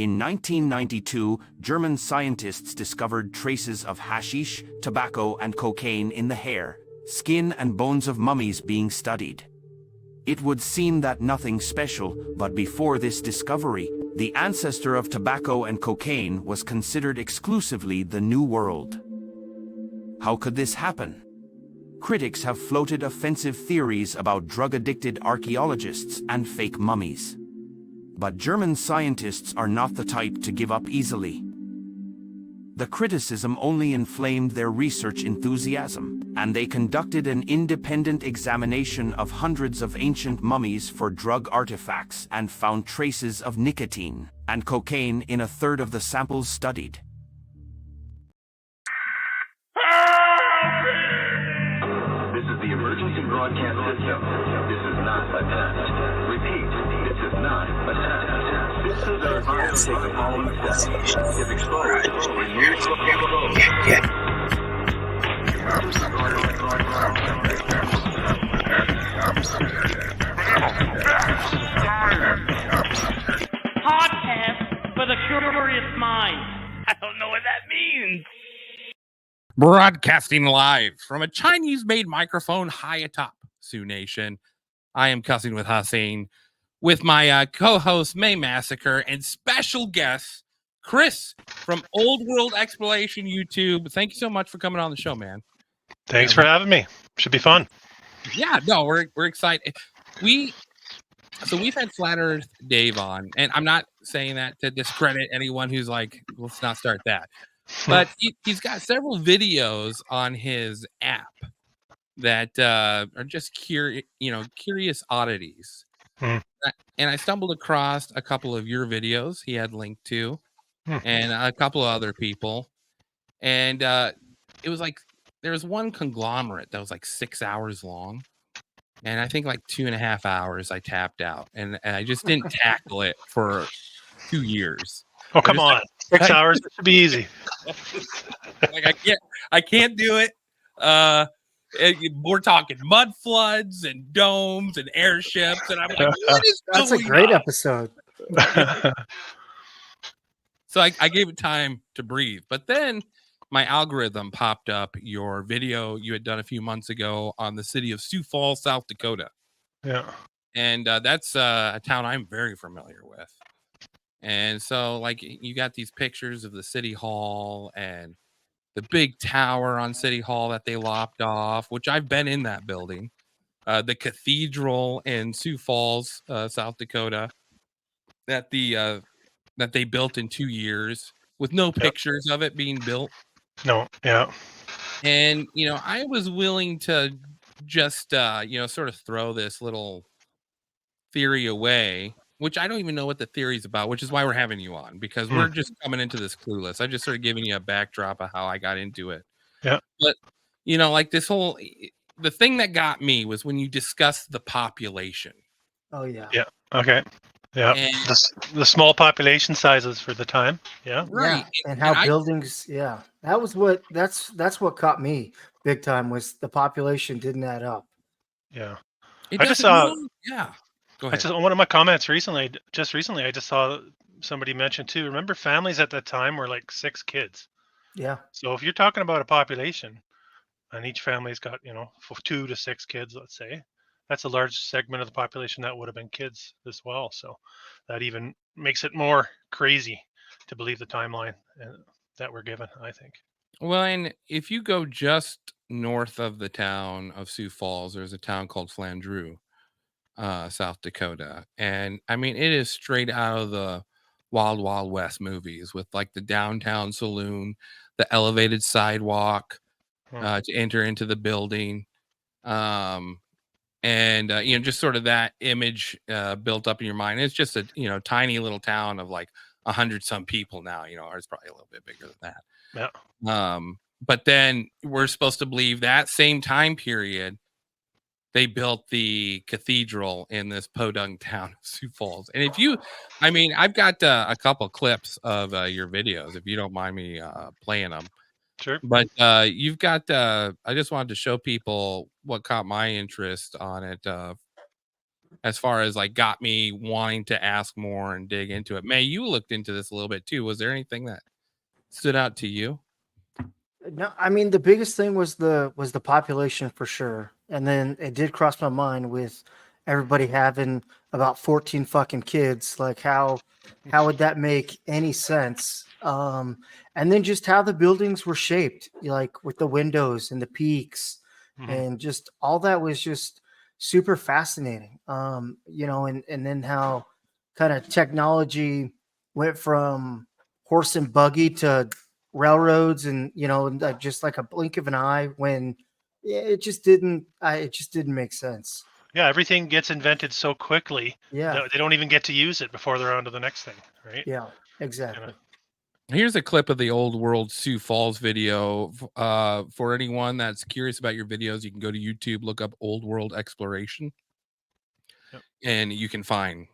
In 1992, German scientists discovered traces of hashish, tobacco, and cocaine in the hair, skin, and bones of mummies being studied. It would seem that nothing special, but before this discovery, the ancestor of tobacco and cocaine was considered exclusively the New World. How could this happen? Critics have floated offensive theories about drug-addicted archaeologists and fake mummies. But German scientists are not the type to give up easily. The criticism only inflamed their research enthusiasm, and they conducted an independent examination of hundreds of ancient mummies for drug artifacts and found traces of nicotine and cocaine in a third of the samples studied. This is the emergency broadcast system. This is not a test. Repeat, this is not a test. Citizens are advised to take the following steps. If exposed, remove the phone. Podcast for the curious mind. I don't know what that means. Broadcasting live from a Chinese-made microphone high atop Sioux Nation. I am Cussing with Hussein with my co-host May Massacre and special guest Chris from Old World Exploration YouTube. Thank you so much for coming on the show, man. Thanks for having me. Should be fun. Yeah, no, we're excited. We've had Flat Earth Dave on, and I'm not saying that to discredit anyone who's like, let's not start that. But he's got several videos on his app that are just curious oddities. And I stumbled across a couple of your videos he had linked to, and a couple of other people. And it was like there was one conglomerate that was like 6 hours long. And I think like 2.5 hours I tapped out, and I just didn't tackle it for 2 years. Oh, come on. 6 hours, it should be easy. Like I can't do it. We're talking mud floods and domes and airships, and I'm like, what is That's going a great on? episode. So I gave it time to breathe, but then my algorithm popped up your video you had done a few months ago on the city of Sioux Falls, South Dakota. Yeah. And that's a town I'm very familiar with. And so, like, you got these pictures of the city hall and the big tower on City Hall that they lopped off, which I've been in that building. The cathedral in Sioux Falls, South Dakota, that they built in 2 years with no pictures of it being built. No, yeah. And, I was willing to just, sort of throw this little theory away, which I don't even know what the theory is about, which is why we're having you on, because we're just coming into this clueless. I just sort of giving you a backdrop of how I got into it. Yeah. But, like the thing that got me was when you discussed the population. Oh, yeah. Yeah. Okay. Yeah. And, The small population sizes for the time. Yeah. right. Yeah. And how buildings, that's what caught me big time, was the population didn't add up. Yeah. I just saw. Yeah. Go ahead. One of my comments recently, I just saw somebody mention too. Remember, families at that time were like 6 kids. Yeah. So if you're talking about a population, and each family's got 2 to 6 kids, let's say, that's a large segment of the population that would have been kids as well. So that even makes it more crazy to believe the timeline that we're given, I think. Well, and if you go just north of the town of Sioux Falls, there's a town called Flandreau, South Dakota. And I mean, it is straight out of the Wild Wild West movies, with like the downtown saloon, the elevated sidewalk to enter into the building. And just sort of that image built up in your mind. It's just a tiny little town of like 100 some people now, or it's probably a little bit bigger than that. Yeah. But then we're supposed to believe that same time period they built the cathedral in this podunk town of Sioux Falls. And I've got a couple clips of your videos, if you don't mind me playing them. Sure. But you've got, I just wanted to show people what caught my interest on it. as far as like got me wanting to ask more and dig into it. May, you looked into this a little bit too. Was there anything that stood out to you? No, I mean the biggest thing was the population for sure, and then it did cross my mind with everybody having about 14 fucking kids. Like how would that make any sense? And then just how the buildings were shaped, like with the windows and the peaks, Mhm. and just all that was just super fascinating. And then how kind of technology went from horse and buggy to railroads, and just like a blink of an eye, when it just didn't make sense. Yeah, everything gets invented so quickly Yeah, that they don't even get to use it before they're on to the next thing, right? yeah, Kind of. exactly. Here's a clip of the Old World Sioux Falls video. For anyone that's curious about your videos, you can go to YouTube, look up Old World Exploration, Yep. and you can find.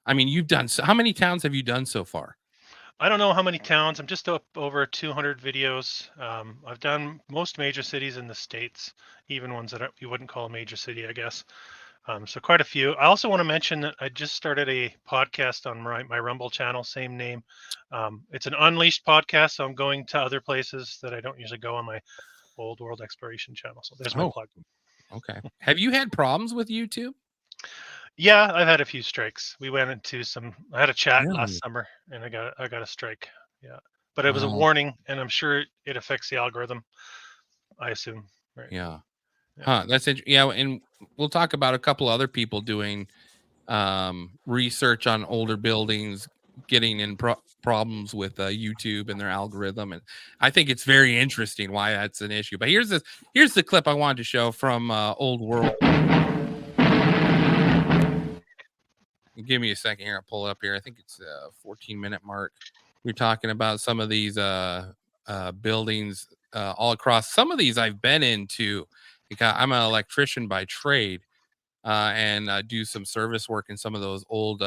I mean, you've done how many towns have you done so far? I don't know how many towns. I'm just up over 200 videos. I've done most major cities in the States, even ones that you wouldn't call a major city, I guess. So quite a few. I also want to mention that I just started a podcast on my Rumble channel, same name. It's an unleashed podcast, so I'm going to other places that I don't usually go on my Old World Exploration channel. So there's my Oh, plug. okay. Have you had problems with YouTube? Yeah, I've had a few strikes. We went into some. I had a chat last Really? summer, and I got a strike. Yeah, but it was a Oh, warning, and I'm sure it affects the algorithm. I assume, right? yeah. Yeah. Huh. That's interesting. Yeah, and we'll talk about a couple other people doing research on older buildings, getting in problems with YouTube and their algorithm, and I think it's very interesting why that's an issue. But here's the clip I wanted to show from Old World. Give me a second here. I'll pull it up here. I think it's a 14-minute mark. We're talking about some of these buildings all across. Some of these I've been into because I'm an electrician by trade, and do some service work in some of those old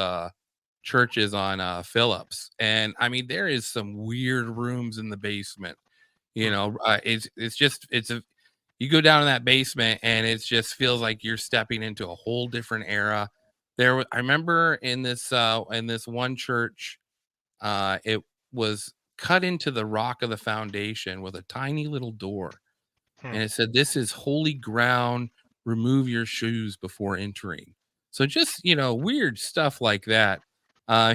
churches on Phillips. And I mean, there is some weird rooms in the basement. Hmm. It's a you go down in that basement and it just feels like you're stepping into a whole different era. I remember in this one church, it was cut into the rock of the foundation with a tiny little door, Hmm. and it said, "This is holy ground. Remove your shoes before entering." So just weird stuff like that.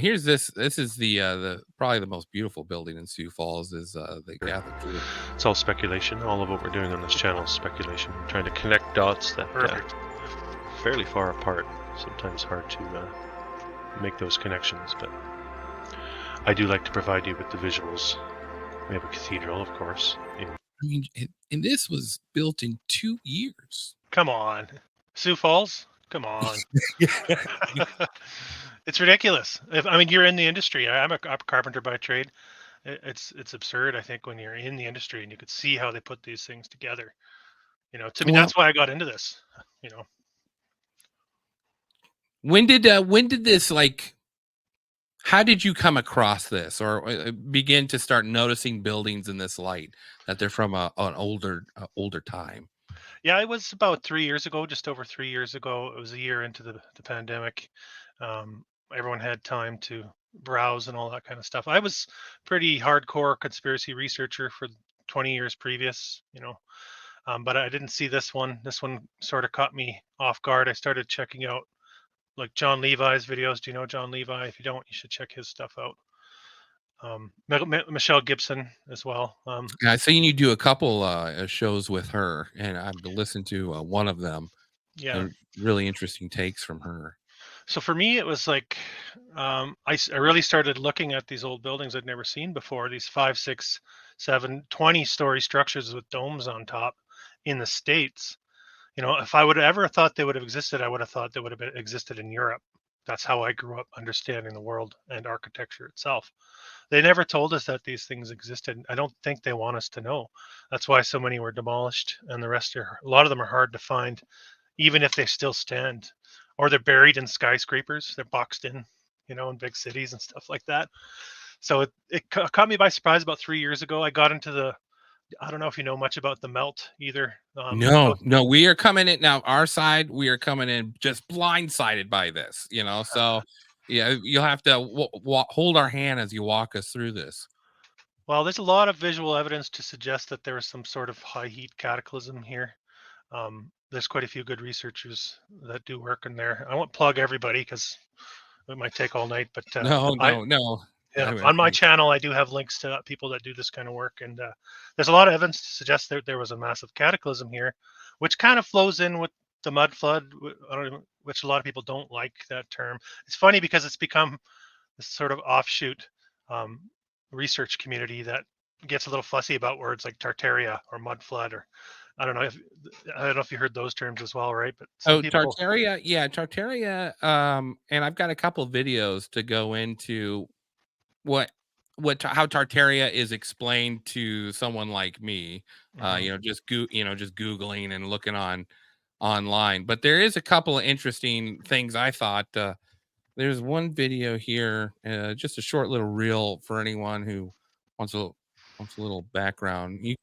Here's this. This is the probably the most beautiful building in Sioux Falls is the Catholic Church. It's all speculation. All of what we're doing on this channel is speculation. We're trying to connect dots that Perfect. fairly far apart. Sometimes hard to make those connections, but I do like to provide you with the visuals. We have a cathedral, of course. I mean, and this was built in 2 years. Come on, Sioux Falls. Come on. It's ridiculous. I mean, you're in the industry. I'm a carpenter by trade. It's absurd. I think when you're in the industry and you could see how they put these things together. To me, Well, that's why I got into this. when did this how did you come across this or begin to start noticing buildings in this light that they're from an older time? Yeah, it was about 3 years ago, just over 3 years ago. It was a year into the pandemic. Everyone had time to browse and all that kind of stuff. I was pretty hardcore conspiracy researcher for 20 years previous, but I didn't see this one. This one sort of caught me off guard. I started checking out like John Levi's videos. Do you know John Levi? If you don't, you should check his stuff out. Michelle Gibson as well. Yeah, I've seen you do a couple shows with her, and I've listened to one of them. Yeah. And really interesting takes from her. So for me, it was like I really started looking at these old buildings I'd never seen before. These 5, 6, 7, 20-story structures with domes on top in the States. If I would have ever thought they would have existed, I would have thought they would have existed in Europe. That's how I grew up understanding the world and architecture itself. They never told us that these things existed. I don't think they want us to know. That's why so many were demolished, and a lot of them are hard to find, even if they still stand, or they're buried in skyscrapers. They're boxed in, in big cities and stuff like that. So it caught me by surprise about 3 years ago. I got into I don't know if you know much about the melt either. No, we are coming in now. Our side, we are coming in just blindsided by this, So, yeah, you'll have to hold our hand as you walk us through this. Well, there's a lot of visual evidence to suggest that there was some sort of high heat cataclysm here. There's quite a few good researchers that do work in there. I won't plug everybody because it might take all night, but No. yeah, on my channel, I do have links to people that do this kind of work, and there's a lot of evidence to suggest that there was a massive cataclysm here, which kind of flows in with the mud flood, which a lot of people don't like that term. It's funny because it's become this sort of offshoot research community that gets a little fussy about words like Tartaria or mud flood, or I don't know if you heard those terms as well, right? But Tartaria, yeah, Tartaria. And I've got a couple videos to go into how Tartaria is explained to someone like me. Just Googling and looking online. But there is a couple of interesting things I thought. There's one video here, just a short little reel for anyone who wants a little background.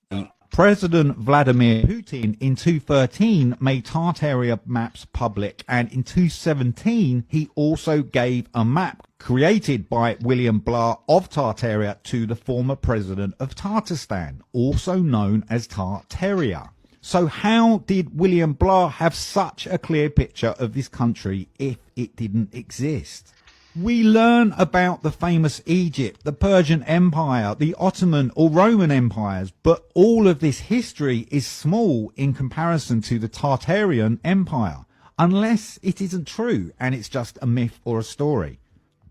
President Vladimir Putin in 2013 made Tartaria maps public, and in 2017 he also gave a map created by William Blah of Tartaria to the former president of Tatarstan, also known as Tartaria. So how did William Blah have such a clear picture of this country if it didn't exist? We learn about the famous Egypt, the Persian Empire, the Ottoman or Roman empires, but all of this history is small in comparison to the Tartarian Empire, unless it isn't true and it's just a myth or a story.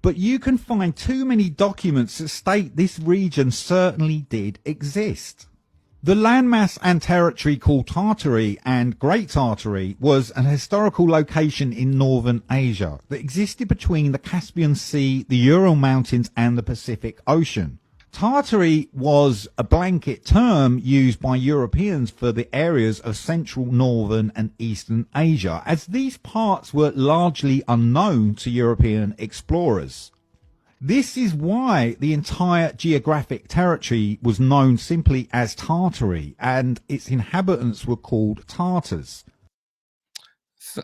But you can find too many documents that state this region certainly did exist. The landmass and territory called Tartary and Great Tartary was an historical location in northern Asia that existed between the Caspian Sea, the Ural Mountains and the Pacific Ocean. Tartary was a blanket term used by Europeans for the areas of central, northern and eastern Asia, as these parts were largely unknown to European explorers. This is why the entire geographic territory was known simply as Tartary, and its inhabitants were called Tartars. So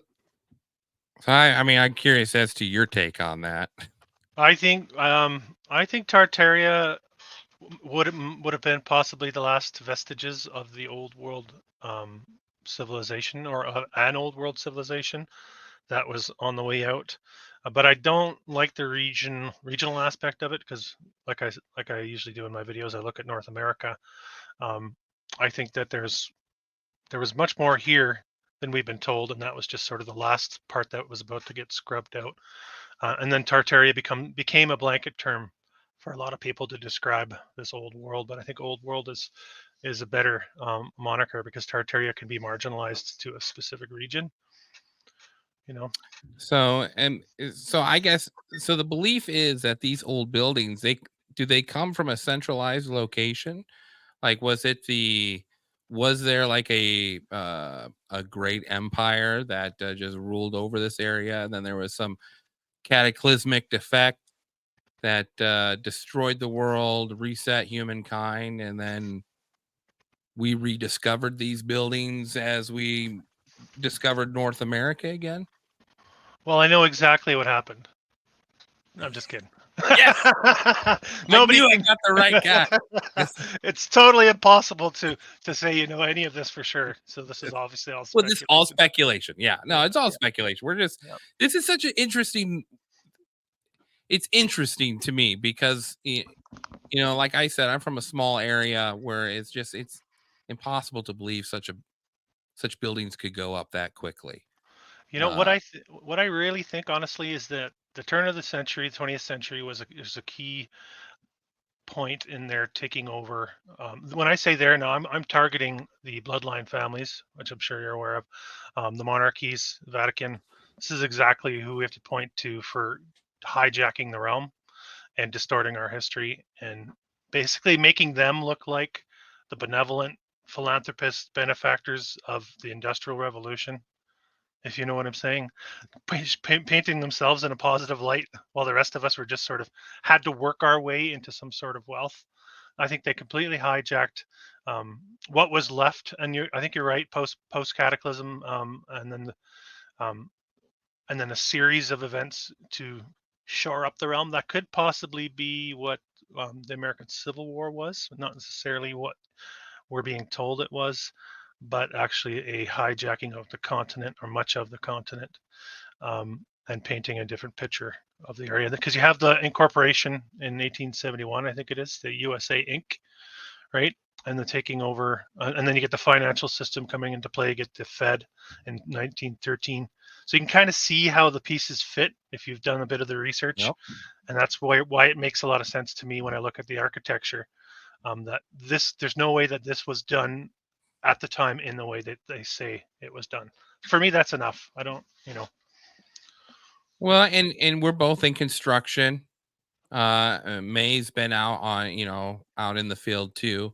I'm curious as to your take on that. I think Tartaria would have been possibly the last vestiges of the old world civilization, or an old world civilization that was on the way out. But I don't like the regional aspect of it, because like I usually do in my videos, I look at North America. I think that there was much more here than we've been told, and that was just sort of the last part that was about to get scrubbed out. And then Tartaria became a blanket term for a lot of people to describe this old world. But I think old world is a better moniker, because Tartaria can be marginalized to a specific region. So I guess the belief is that these old buildings, they come from a centralized location? Like, was there like a great empire that just ruled over this area, and then there was some cataclysmic effect that destroyed the world, reset humankind, and then we rediscovered these buildings as we discovered North America again? Well, I know exactly what happened. I'm just kidding. Yes! Nobody got the right guy. It's totally impossible to say any of this for sure. So this is obviously all speculation. Well, this is all speculation. Yeah, no, it's all speculation. We're just this is such an interesting. It's interesting to me because like I said, I'm from a small area where it's impossible to believe such buildings could go up that quickly. What I really think, honestly, is that the turn of the century, 20th century, was a key point in their taking over. When I say there now, I'm targeting the bloodline families, which I'm sure you're aware of, the monarchies, the Vatican. This is exactly who we have to point to for hijacking the realm and distorting our history, and basically making them look like the benevolent philanthropists, benefactors of the Industrial Revolution, if you know what I'm saying. Painting themselves in a positive light, while the rest of us were just sort of had to work our way into some sort of wealth. I think they completely hijacked what was left. And I think you're right. Post cataclysm, um, and then a series of events to shore up the realm. That could possibly be what the American Civil War was, not necessarily what we're being told it was, but actually a hijacking of the continent or much of the continent, and painting a different picture of the area. Because you have the incorporation in 1871, I think it is, the USA Inc., right? And the taking over, and then you get the financial system coming into play, you get the Fed in 1913. So you can kind of see how the pieces fit if you've done a bit of the research. Yep. And that's why it makes a lot of sense to me when I look at the architecture, that there's no way that this was done at the time in the way that they say it was done. For me, that's enough. I don't, Well, and we're both in construction. May's been out out in the field too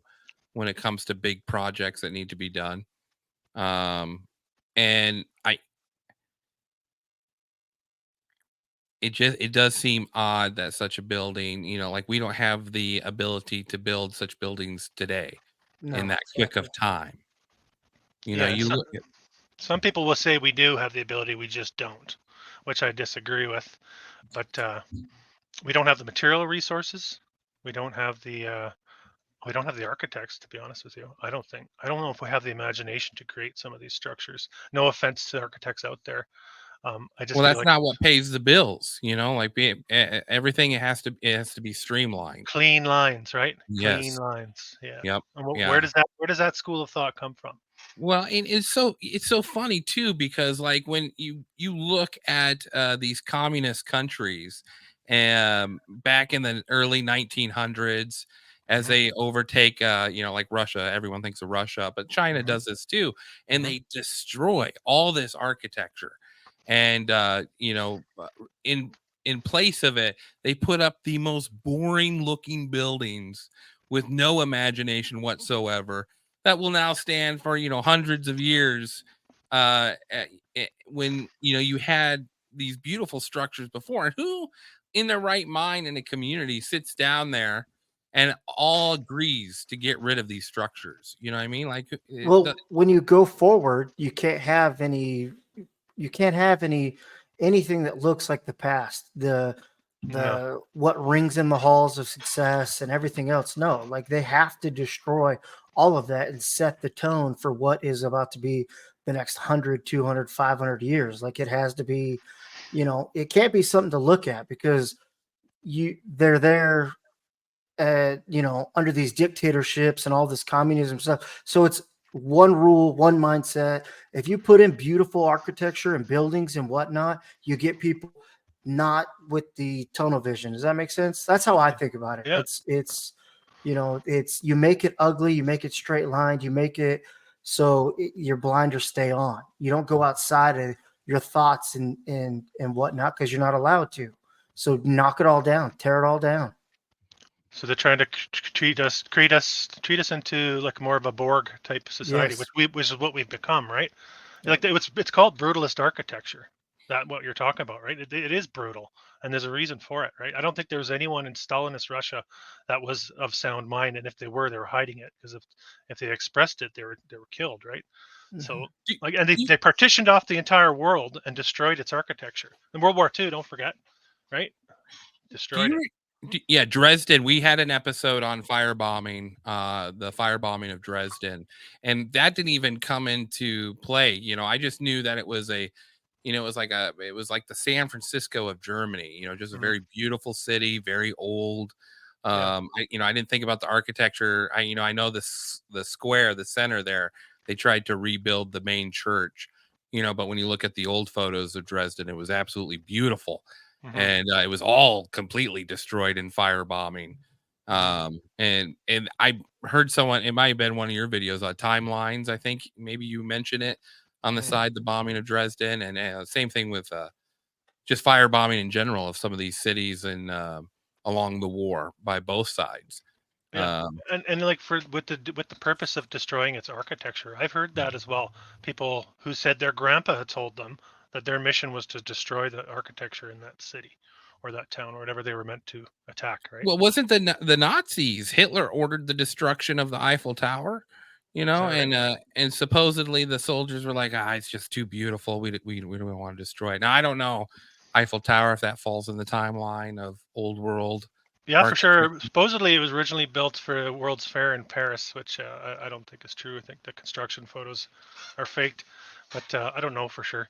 when it comes to big projects that need to be done. And it does seem odd that such a building, like we don't have the ability to build such buildings today in No, that quick of time. Yeah, You look at some people will say we do have the ability, we just don't, which I disagree with. But we don't have the material resources. We don't have the architects, to be honest with you. I don't know if we have the imagination to create some of these structures. No offense to architects out there. I just well, feel that's like not what pays the bills, like everything it has to be streamlined. clean lines, right? Clean Yes. lines. Yeah. Yep. And Yeah. where does that school of thought come from? Well, and it's so funny too because like when you look at these communist countries, back in the early 1900s, as Mhm. they overtake, like Russia, everyone thinks of Russia, but China Mhm. does this too, and Mhm. they destroy all this architecture, and in place of it, they put up the most boring looking buildings with no imagination whatsoever that will now stand for hundreds of years, when you had these beautiful structures before. And who in their right mind in a community sits down there and all agrees to get rid of these structures? You know what I mean? Like well, when you go forward, you can't have anything that looks like the past. No. The what rings in the halls of success and everything else. No, like they have to destroy all of that and set the tone for what is about to be the next 100, 200, 500 years. Like it has to be, it can't be something to look at because they're there, under these dictatorships and all this communism stuff. So it's one rule, one mindset. If you put in beautiful architecture and buildings and whatnot, you get people not with the tunnel vision. Does that make sense? That's how I think about it. Yeah. It's you make it ugly, you make it straight lined, you make it so your blinders stay on. You don't go outside of your thoughts and whatnot because you're not allowed to. So knock it all down, tear it all down. So they're trying to treat us into like more of a Borg type society, Yes. which is what we've become, right? Yeah. Like it's called brutalist architecture. That what you're talking about, right? It is brutal, and there's a reason for it, right? I don't think there was anyone in Stalinist Russia that was of sound mind, and if they were hiding it because if they expressed it, they were killed, right? So do, like, and do, they partitioned off the entire world and destroyed its architecture. In World War II, don't forget, right? do Destroyed it. you yeah, Dresden. We had an episode on firebombing, the firebombing of Dresden, and that didn't even come into play. I just knew that it was it was like the San Francisco of Germany. Just a Mhm. very beautiful city, very old. Yeah. I didn't think about the architecture. I know the square, the center there. They tried to rebuild the main church. But when you look at the old photos of Dresden, it was absolutely beautiful, Mhm. and it was all completely destroyed in firebombing. And I heard someone, it might have been one of your videos on timelines. I think maybe you mentioned it on the Mhm. side, the bombing of Dresden, and same thing with just firebombing in general of some of these cities and along the war by both sides. Yeah, Um, and like for with the purpose of destroying its architecture, I've heard that as well. People who said their grandpa had told them that their mission was to destroy the architecture in that city or that town or whatever they were meant to attack, right? Well, wasn't the Nazis? Hitler ordered the destruction of the Eiffel Tower, you know, Is that right? and supposedly the soldiers were like, it's just too beautiful. We don't want to destroy it. Now I don't know Eiffel Tower if that falls in the timeline of old world Yeah, for architecture. sure. Supposedly, it was originally built for the World's Fair in Paris, which I don't think is true. I think the construction photos are faked, but I don't know for sure.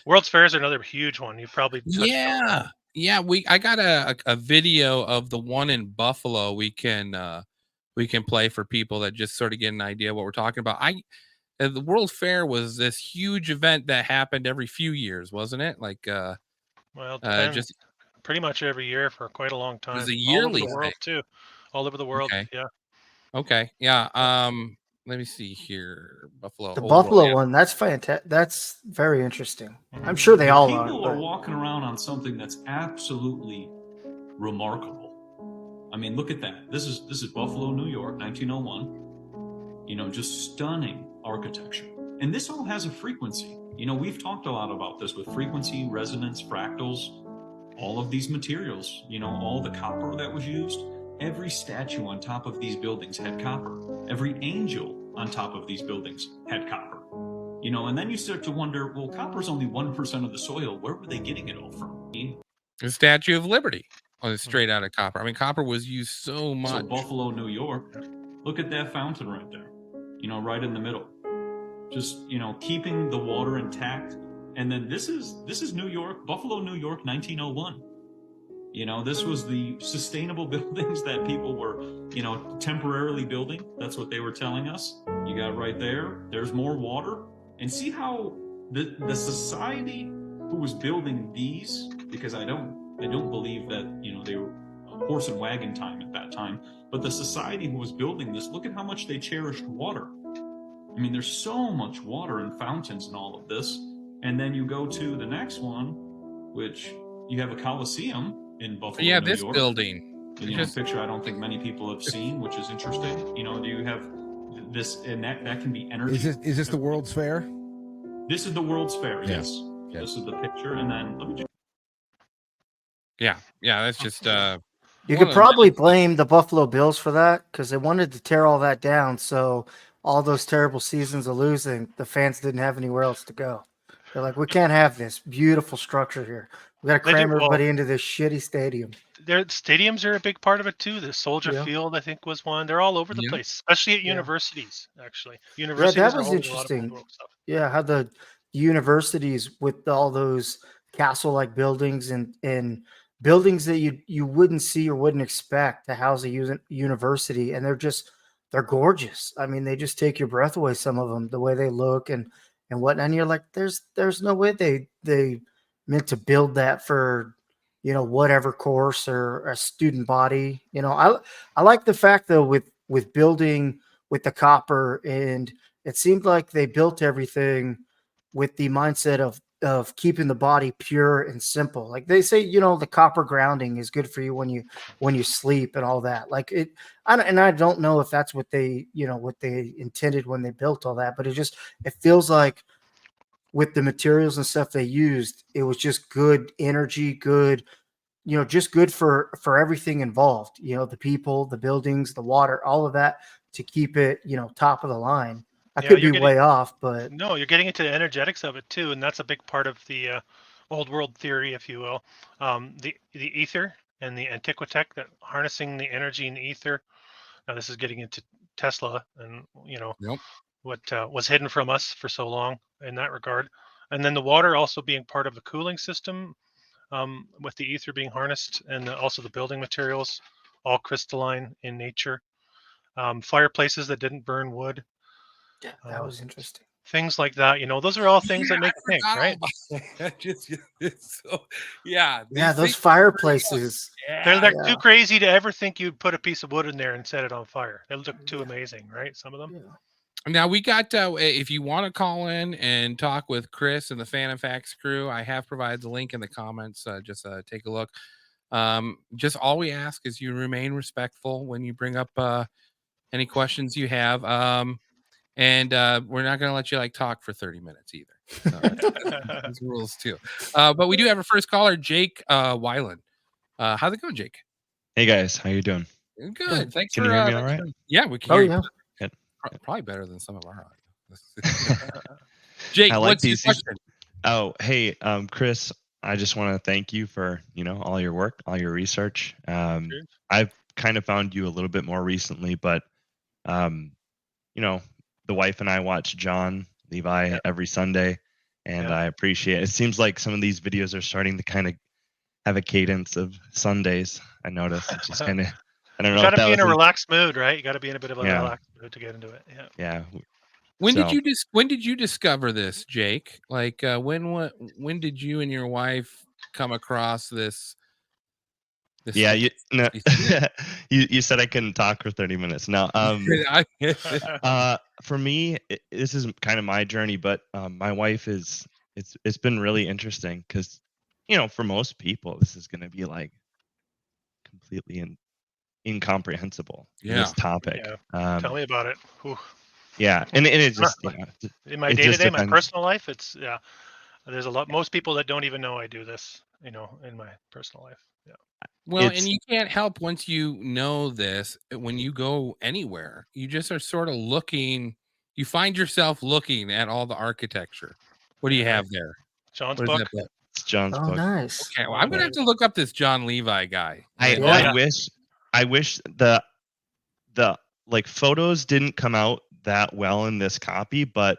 World's Fair is another huge one. You probably touched on that. Yeah. I got a video of the one in Buffalo. We can play for people that just sort of get an idea what we're talking about. The World Fair was this huge event that happened every few years, wasn't it? Like Well, it depends. just Pretty much every year for quite a long it was time. a All over yearly the world thing. too. All over the world. Okay. Yeah. Okay. Yeah. Let me see here. Buffalo. The Old World. Buffalo Yeah. one, that's fantastic. That's very interesting. I'm sure they all are. People are But walking around on something that's absolutely remarkable. I mean, look at that. This is Buffalo, New York, 1901. You know, just stunning architecture. And this all has a frequency. You know, we've talked a lot about this with frequency, resonance, fractals, all of these materials, you know, all the copper that was used. Every statue on top of these buildings had copper. Every angel on top of these buildings had copper. You know, and then you start to wonder, well, copper's only 1% of the soil. Where were they getting it all from? The Statue of Liberty was straight out of copper. I mean, copper was used so much. So Buffalo, New York, look at that fountain right there, you know, right in the middle. Just, you know, keeping the water intact. And then this is New York, Buffalo, New York, 1901. You know, this was the sustainable buildings that people were, you know, temporarily building. That's what they were telling us. You got right there. There's more water. And see how the society who was building these, because I don't believe that, you know, they were horse and wagon time at that time, but the society who was building this, look at how much they cherished water. I mean, there's so much water and fountains and all of this. And then you go to the next one, which you have a Coliseum in Buffalo, Yeah, New this York. building. You know, a picture I don't think many people have seen, which is interesting. You know, do you have this, and that can be energy. Is this the World's Fair? This is the World's Fair, Yeah. yes. Okay. This is the picture, and then let me just. Yeah, that's just you one could of the probably blame the Buffalo Bills for that because they wanted to tear all that down. So all those terrible seasons of losing, the fans didn't have anywhere else to go. They're like, we can't have this beautiful structure here. We got to They do- cram well- everybody into this shitty stadium. Their stadiums are a big part of it too. The Soldier Yeah. Field, I think, was one. They're all over the Yeah. place, especially at Yeah. universities. Actually, Yeah, universities that are was holding a lot of interesting. old world stuff. Yeah, how the universities with all those castle-like buildings and buildings that you wouldn't see or wouldn't expect to house a university, and they're gorgeous. I mean, they just take your breath away. Some of them, the way they look and whatnot. And you're like, there's no way they meant to build that for, you know, whatever course or a student body. You know, I like the fact though with building with the copper, and it seemed like they built everything with the mindset of keeping the body pure and simple. Like they say, you know, the copper grounding is good for you when you sleep and all that. Like it, I don't know if that's what they, you know, what they intended when they built all that, but it feels like with the materials and stuff they used, it was just good energy, good, you know, just good for everything involved, you know, the people, the buildings, the water, all of that to keep it, you know, top of the line. I Yeah, could you're be getting- way off, but No, you're getting into the energetics of it too, and that's a big part of the old world theory, if you will. The ether and the antiquitech, that harnessing the energy in the ether. Now, this is getting into Tesla and, you know, Yep. what was hidden from us for so long in that regard. And then the water also being part of the cooling system, with the ether being harnessed, and also the building materials, all crystalline in nature. Fireplaces that didn't burn wood. yeah, that was interesting. Things like that, you know, those are all things that make I think, forgot all right? about that. It's so, yeah. Yeah, these those things- fireplaces. They're like Yeah. too crazy to ever think you'd put a piece of wood in there and set it on fire. They look too amazing, right? Some of them. Yeah. Now we got if you want to call in and talk with Chris and the Fan and Facts crew, I have provided the link in the comments. Just take a look. Just all we ask is you remain respectful when you bring up any questions you have. And we're not going to let you like talk for 30 minutes either. So, those rules too. But we do have a first caller, Jake Weiland. How's it going, Jake? Hey guys, how you doing? Good. Thanks Can for you hear me all right? Yeah, we can Oh hear you. yeah. Good. Probably better than some of our audio. Jake, I like what's your these. question? Oh, hey, Chris, I just want to thank you for, all your work, all your research. Cheers. I've kind of found you a little bit more recently, but the wife and I watch John Levi Yeah. every Sunday, and Yeah. I appreciate it. It seems like some of these videos are starting to kind of have a cadence of Sundays. I noticed. It's just kind of, I don't You know got if to that be in was a relaxed mood, right? You got to be in a bit of a Yeah. relaxed mood to get into it. Yeah. yeah. When So- did you discover this, Jake? Like when did you and your wife come across this? Yeah, you this- you said I couldn't talk for 30 minutes. No, for me, this is kind of my journey, but my wife it's been really interesting because for most people this is going to be like completely incomprehensible this topic. Yeah. Tell me about it. Whew. Yeah, and it just In my it day to just day, my depends. personal life, there's a lot. Most people that don't even know I do this, in my personal life. Yeah. Well, and you can't help once you know this, when you go anywhere, you just are sort of looking, you find yourself looking at all the architecture. What do you have there? John's What is book. that book? It's John's Oh, book. nice. Okay, well, I'm gonna have to look up this John Levi guy. I wish the like photos didn't come out that well in this copy, but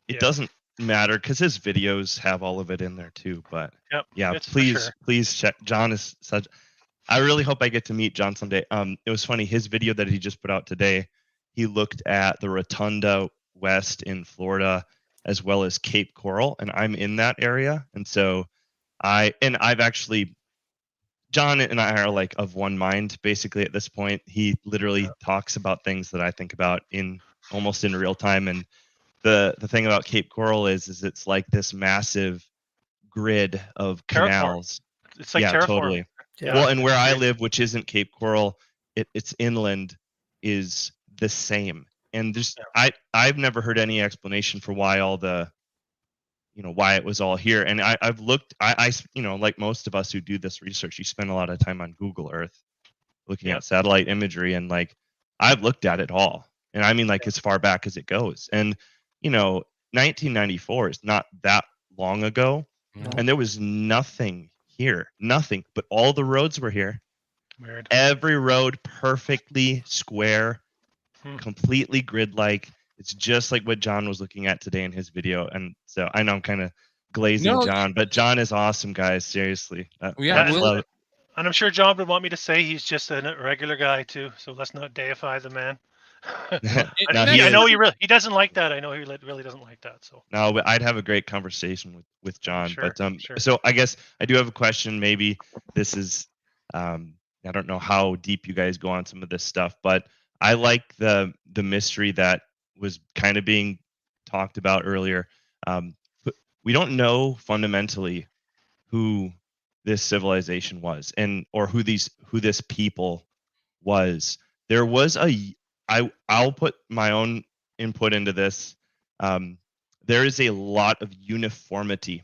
it doesn't matter because his videos have all of it in there too. But yeah, please check. John is such. I really hope I get to meet John someday. It was funny, his video that he just put out today, he looked at the Rotunda West in Florida as well as Cape Coral, and I'm in that area, and so I've actually, John and I are like of one mind basically at this point. He literally talks about things that I think about almost in real time. And the thing about Cape Coral is it's like this massive grid of canals. It's like terraform. Totally. Yeah. Well, and where I live, which isn't Cape Coral, it's inland, is the same. And just I've never heard any explanation for why all the why it was all here. And I've looked, I like most of us who do this research, you spend a lot of time on Google Earth looking at satellite imagery, and like I've looked at it all, and I mean like as far back as it goes. And 1994 is not that long ago, and there was nothing here, nothing, but all the roads were here. Weird. Every road perfectly square, completely grid-like. It's just like what John was looking at today in his video. And so I know I'm kind of glazing John, but John is awesome, guys. Seriously. And I'm sure John would want me to say he's just a regular guy too. So let's not deify the man. I know he doesn't like that. I know he really doesn't like that. So no, but I'd have a great conversation with John. Sure, but so I guess I do have a question. Maybe this is I don't know how deep you guys go on some of this stuff, but I like the mystery that was kind of being talked about earlier. But we don't know fundamentally who this civilization was, or who this people was. There was I'll put my own input into this. There is a lot of uniformity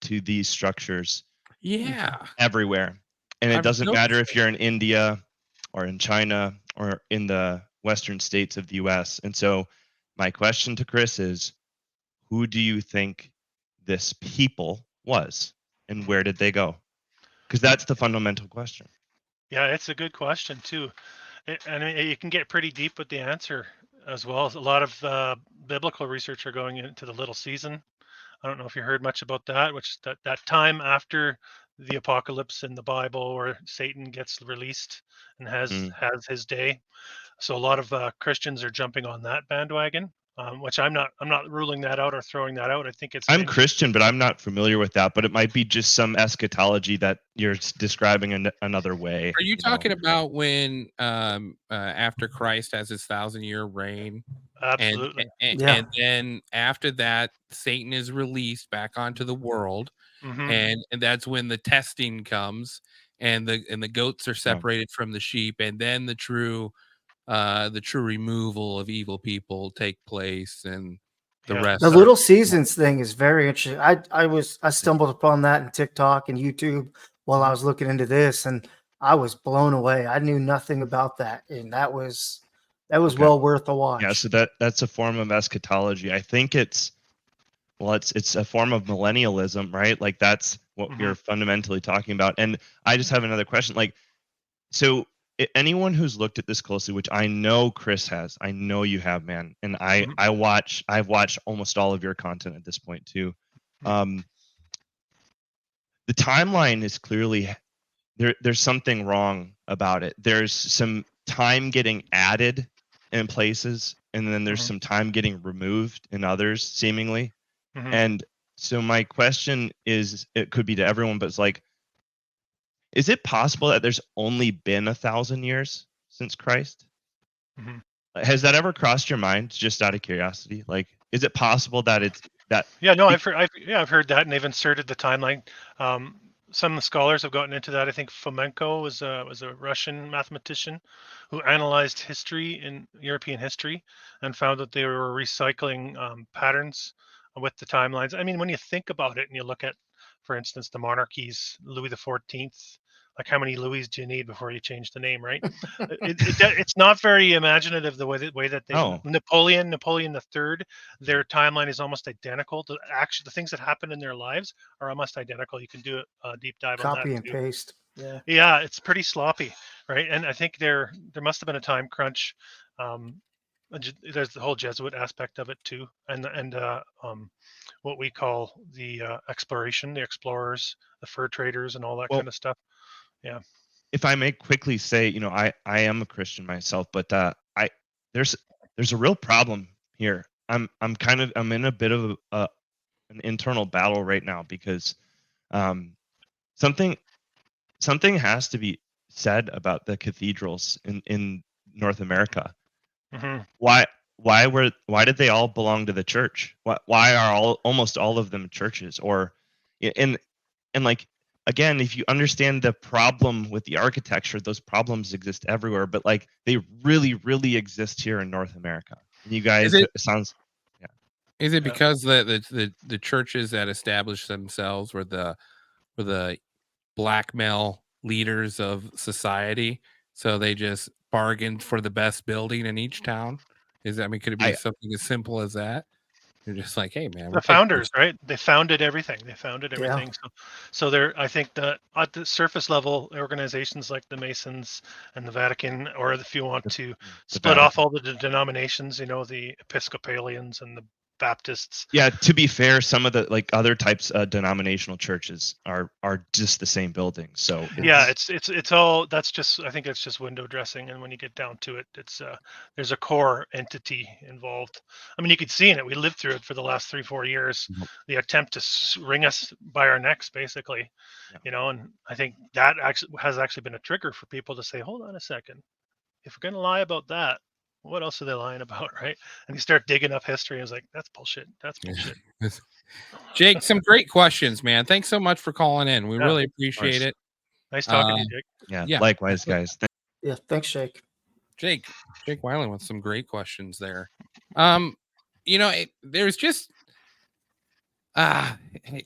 to these structures. Yeah. Everywhere. And it doesn't matter if you're in India or in China or in the western states of the US. And so my question to Chris is, who do you think this people was, and where did they go? Because that's the fundamental question. Yeah, it's a good question too. And you can get pretty deep with the answer as well. A lot of biblical research are going into the little season. I don't know if you heard much about that, which that time after the apocalypse in the Bible where Satan gets released and has his day. So a lot of Christians are jumping on that bandwagon, which I'm not ruling that out or throwing that out. I think I'm Christian, but I'm not familiar with that. But it might be just some eschatology that you're describing another way. Are you talking about when after Christ has his 1,000-year reign? Absolutely. And then after that, Satan is released back onto the world, and that's when the testing comes, and the goats are separated from the sheep, and then the true removal of evil people take place, and the rest. The little seasons thing is very interesting. I stumbled upon that in TikTok and YouTube while I was looking into this, and I was blown away. I knew nothing about that, and that was Okay. well worth a watch. Yeah, so that's a form of eschatology. I think it's a form of millennialism, right? Like that's what you're fundamentally talking about. And I just have another question. Like, so anyone who's looked at this closely, which I know Chris has, I know you have, man, and I've watched almost all of your content at this point too. The timeline is clearly there's something wrong about it. There's some time getting added in places, and then there's some time getting removed in others, seemingly. And so my question is, it could be to everyone, but it's like, is it possible that there's only been 1,000 years since Christ? Has that ever crossed your mind, just out of curiosity? Like, is it possible that it's that? Yeah, no, I've heard that, and they've inserted the timeline. Some scholars have gotten into that. I think Fomenko was a Russian mathematician who analyzed history in European history and found that they were recycling patterns with the timelines. I mean, when you think about it and you look at, for instance, the monarchies, Louis the 14th, like how many Louis do you need before you change the name, right? It's not very imaginative the way that they Napoleon the Third, their timeline is almost identical. The things that happen in their lives are almost identical. You can do a deep dive on that. Copy and paste. Yeah. Yeah, it's pretty sloppy, right? And I think there must have been a time crunch. There's the whole Jesuit aspect of it too, and what we call the exploration, the explorers, the fur traders, and all that kind of stuff. Yeah. If I may quickly say, I am a Christian myself, but there's a real problem here. I'm in a bit of an internal battle right now because something has to be said about the cathedrals in North America. Why did they all belong to the church? Why are almost all of them churches? Or and like, again, if you understand the problem with the architecture, those problems exist everywhere, but like they really, really exist here in North America. And you guys, it sounds. Yeah. Is it because the churches that established themselves were the blackmail leaders of society, so they just bargained for the best building in each town? Could it be something as simple as that? You're just like, hey, man, the founders, right? They founded everything. So I think that at the surface level, organizations like the Masons and the Vatican, or if you want to split off all the denominations, the Episcopalians and the Baptists. Yeah, to be fair, some of the like other types of denominational churches are just the same building. So it's all, that's just, I think it's just window dressing. And when you get down to it, it's there's a core entity involved. I mean, you could see in it, we lived through it for the last 3-4 years, the attempt to wring us by our necks, basically, and I think that has actually been a trigger for people to say, hold on a second, if we're going to lie about that, what else are they lying about, right? And you start digging up history, and it's like, that's bullshit. Jake, some great questions, man. Thanks so much for calling in. We really appreciate it. Nice talking to you, Jake. Yeah, likewise, guys. Yeah, thanks, Jake. Jake Weiland with some great questions there. There's just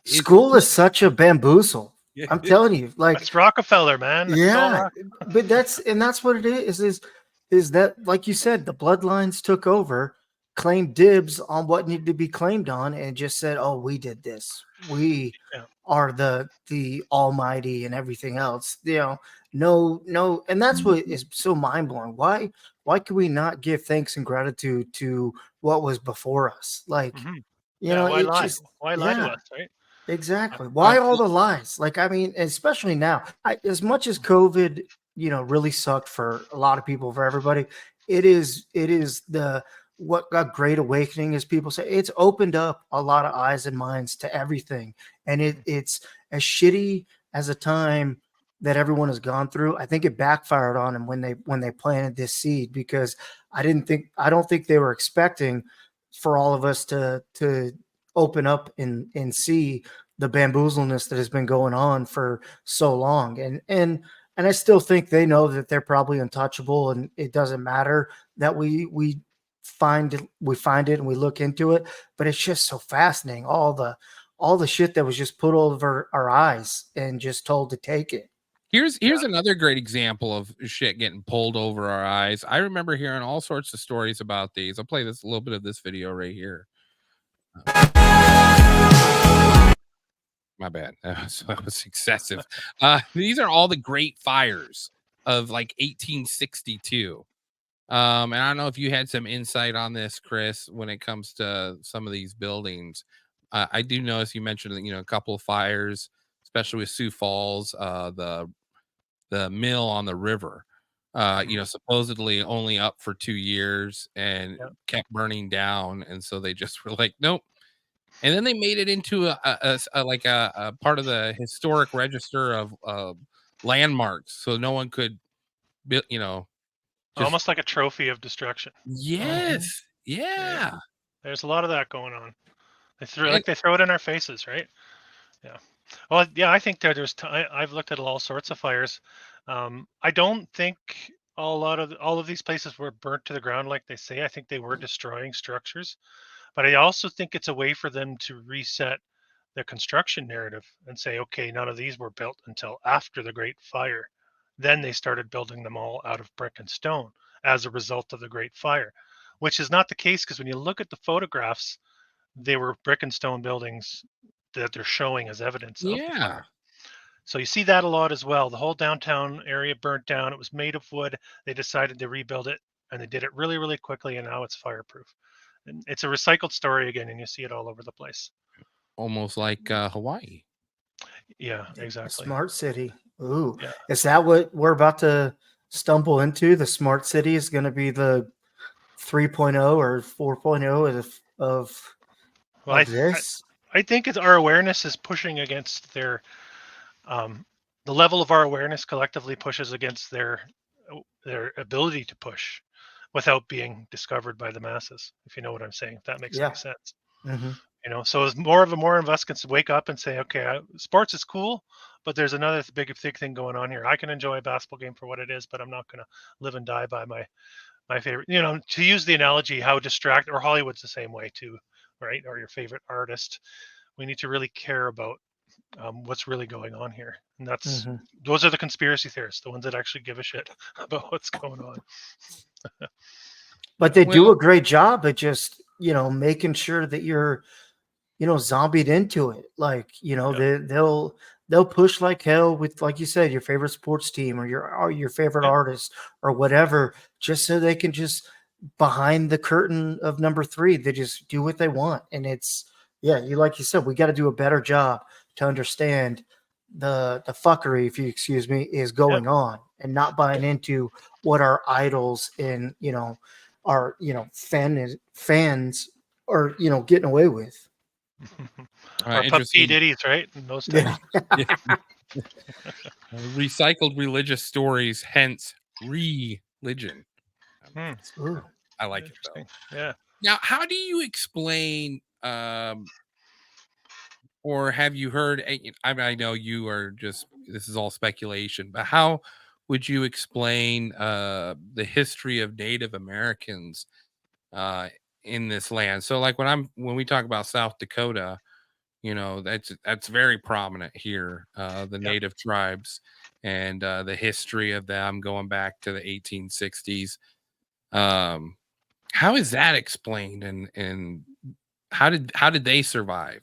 school is such a bamboozle. I'm telling you, like, it's Rockefeller, man. But that's what it is that, like you said, the bloodlines took over, claimed dibs on what needed to be claimed on, and just said, oh, we did this. We are the almighty and everything else. No. And that's what is so mind blowing. Why could we not give thanks and gratitude to what was before us? Like, why lie? Why lie to us, right? Exactly. Why all the lies? Like, I mean, especially now, as much as COVID, really sucked for a lot of people, for everybody, it is what got great awakening, as people say. It's opened up a lot of eyes and minds to everything. And it's as shitty as a time that everyone has gone through. I think it backfired on them when they planted this seed, because I don't think they were expecting for all of us to open up and see the bamboozleness that has been going on for so long. And I still think they know that they're probably untouchable, and it doesn't matter that we find it and we look into it. But it's just so fascinating, all the shit that was just put over our eyes and just told to take it. Here's another great example of shit getting pulled over our eyes. I remember hearing all sorts of stories about these. I'll play this a little bit of this video right here. My bad. That was excessive. These are all the great fires of like 1862. And I don't know if you had some insight on this, Chris, when it comes to some of these buildings. I do notice you mentioned, a couple of fires, especially with Sioux Falls, the mill on the river. Supposedly only up for 2 years and kept burning down, and so they just were like, nope. And then they made it into a part of the historic register of landmarks, so no one could, just, Almost like a trophy of destruction. yes, yeah. There's a lot of that going on. They throw And- they throw it in our faces, right? Yeah. Well, yeah, I think I've looked at all sorts of fires. I don't think all of these places were burnt to the ground like they say. I think they were destroying structures, but I also think it's a way for them to reset the construction narrative and say, okay, none of these were built until after the Great Fire. Then they started building them all out of brick and stone as a result of the Great Fire, which is not the case, because when you look at the photographs, they were brick and stone buildings that they're showing as evidence of the yeah. fire. So you see that a lot as well. The whole downtown area burnt down. It was made of wood. They decided to rebuild it, and they did it really, really quickly, and now it's fireproof. And it's a recycled story again, and you see it all over the place. Almost like Hawaii. Yeah, A exactly. smart city. Ooh, Yeah. is that what we're about to stumble into? The smart city is going to be the 3.0 or 4.0 Well, this. I think it's our awareness is pushing against their the level of our awareness collectively pushes against their ability to push without being discovered by the masses, if you know what I'm saying, if that makes Yeah. any sense. Mm-hmm. So as more of us can wake up and say, okay, sports is cool, but there's another big thing going on here. I can enjoy a basketball game for what it is, but I'm not going to live and die by my favorite, to use the analogy, how or Hollywood's the same way too, right? Or your favorite artist. We need to really care about what's really going on here. And those are the conspiracy theorists, the ones that actually give a shit about what's going on. But they do a great job at just, making sure that you're, zombied into it. Like, they'll push like hell with, like you said, your favorite sports team or your favorite artist or whatever, just so they can just behind the curtain of number 3, they just do what they want. And it's, like you said, we got to do a better job to understand the fuckery, if you excuse me, is going on, and not buying into what our idols and, our, fans are, getting away with. Or Pup P. Diddy's, right? In those times. Recycled religious stories, hence religion. I like it though. Yeah. Now, how do you explain, or have you heard? I know you are just, this is all speculation, but how would you explain the history of Native Americans in this land? So, like when we talk about South Dakota, that's very prominent here. The Native tribes and the history of them going back to the 1860s. How is that explained, and how did they survive?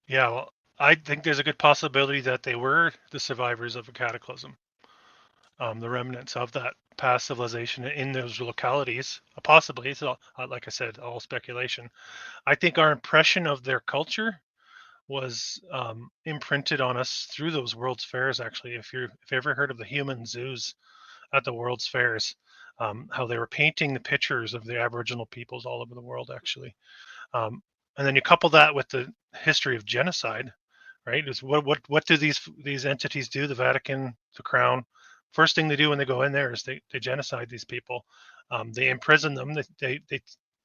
Yeah, well, I think there's a good possibility that they were the survivors of a cataclysm, the remnants of that past civilization in those localities. Possibly, it's all, like I said, all speculation. I think our impression of their culture was imprinted on us through those World's Fairs. Actually, if you ever heard of the human zoos at the World's Fairs, how they were painting the pictures of the Aboriginal peoples all over the world, actually. And then you couple that with the history of genocide, right? Is what do these entities do? The Vatican, the Crown. First thing they do when they go in there is they genocide these people. They imprison them. They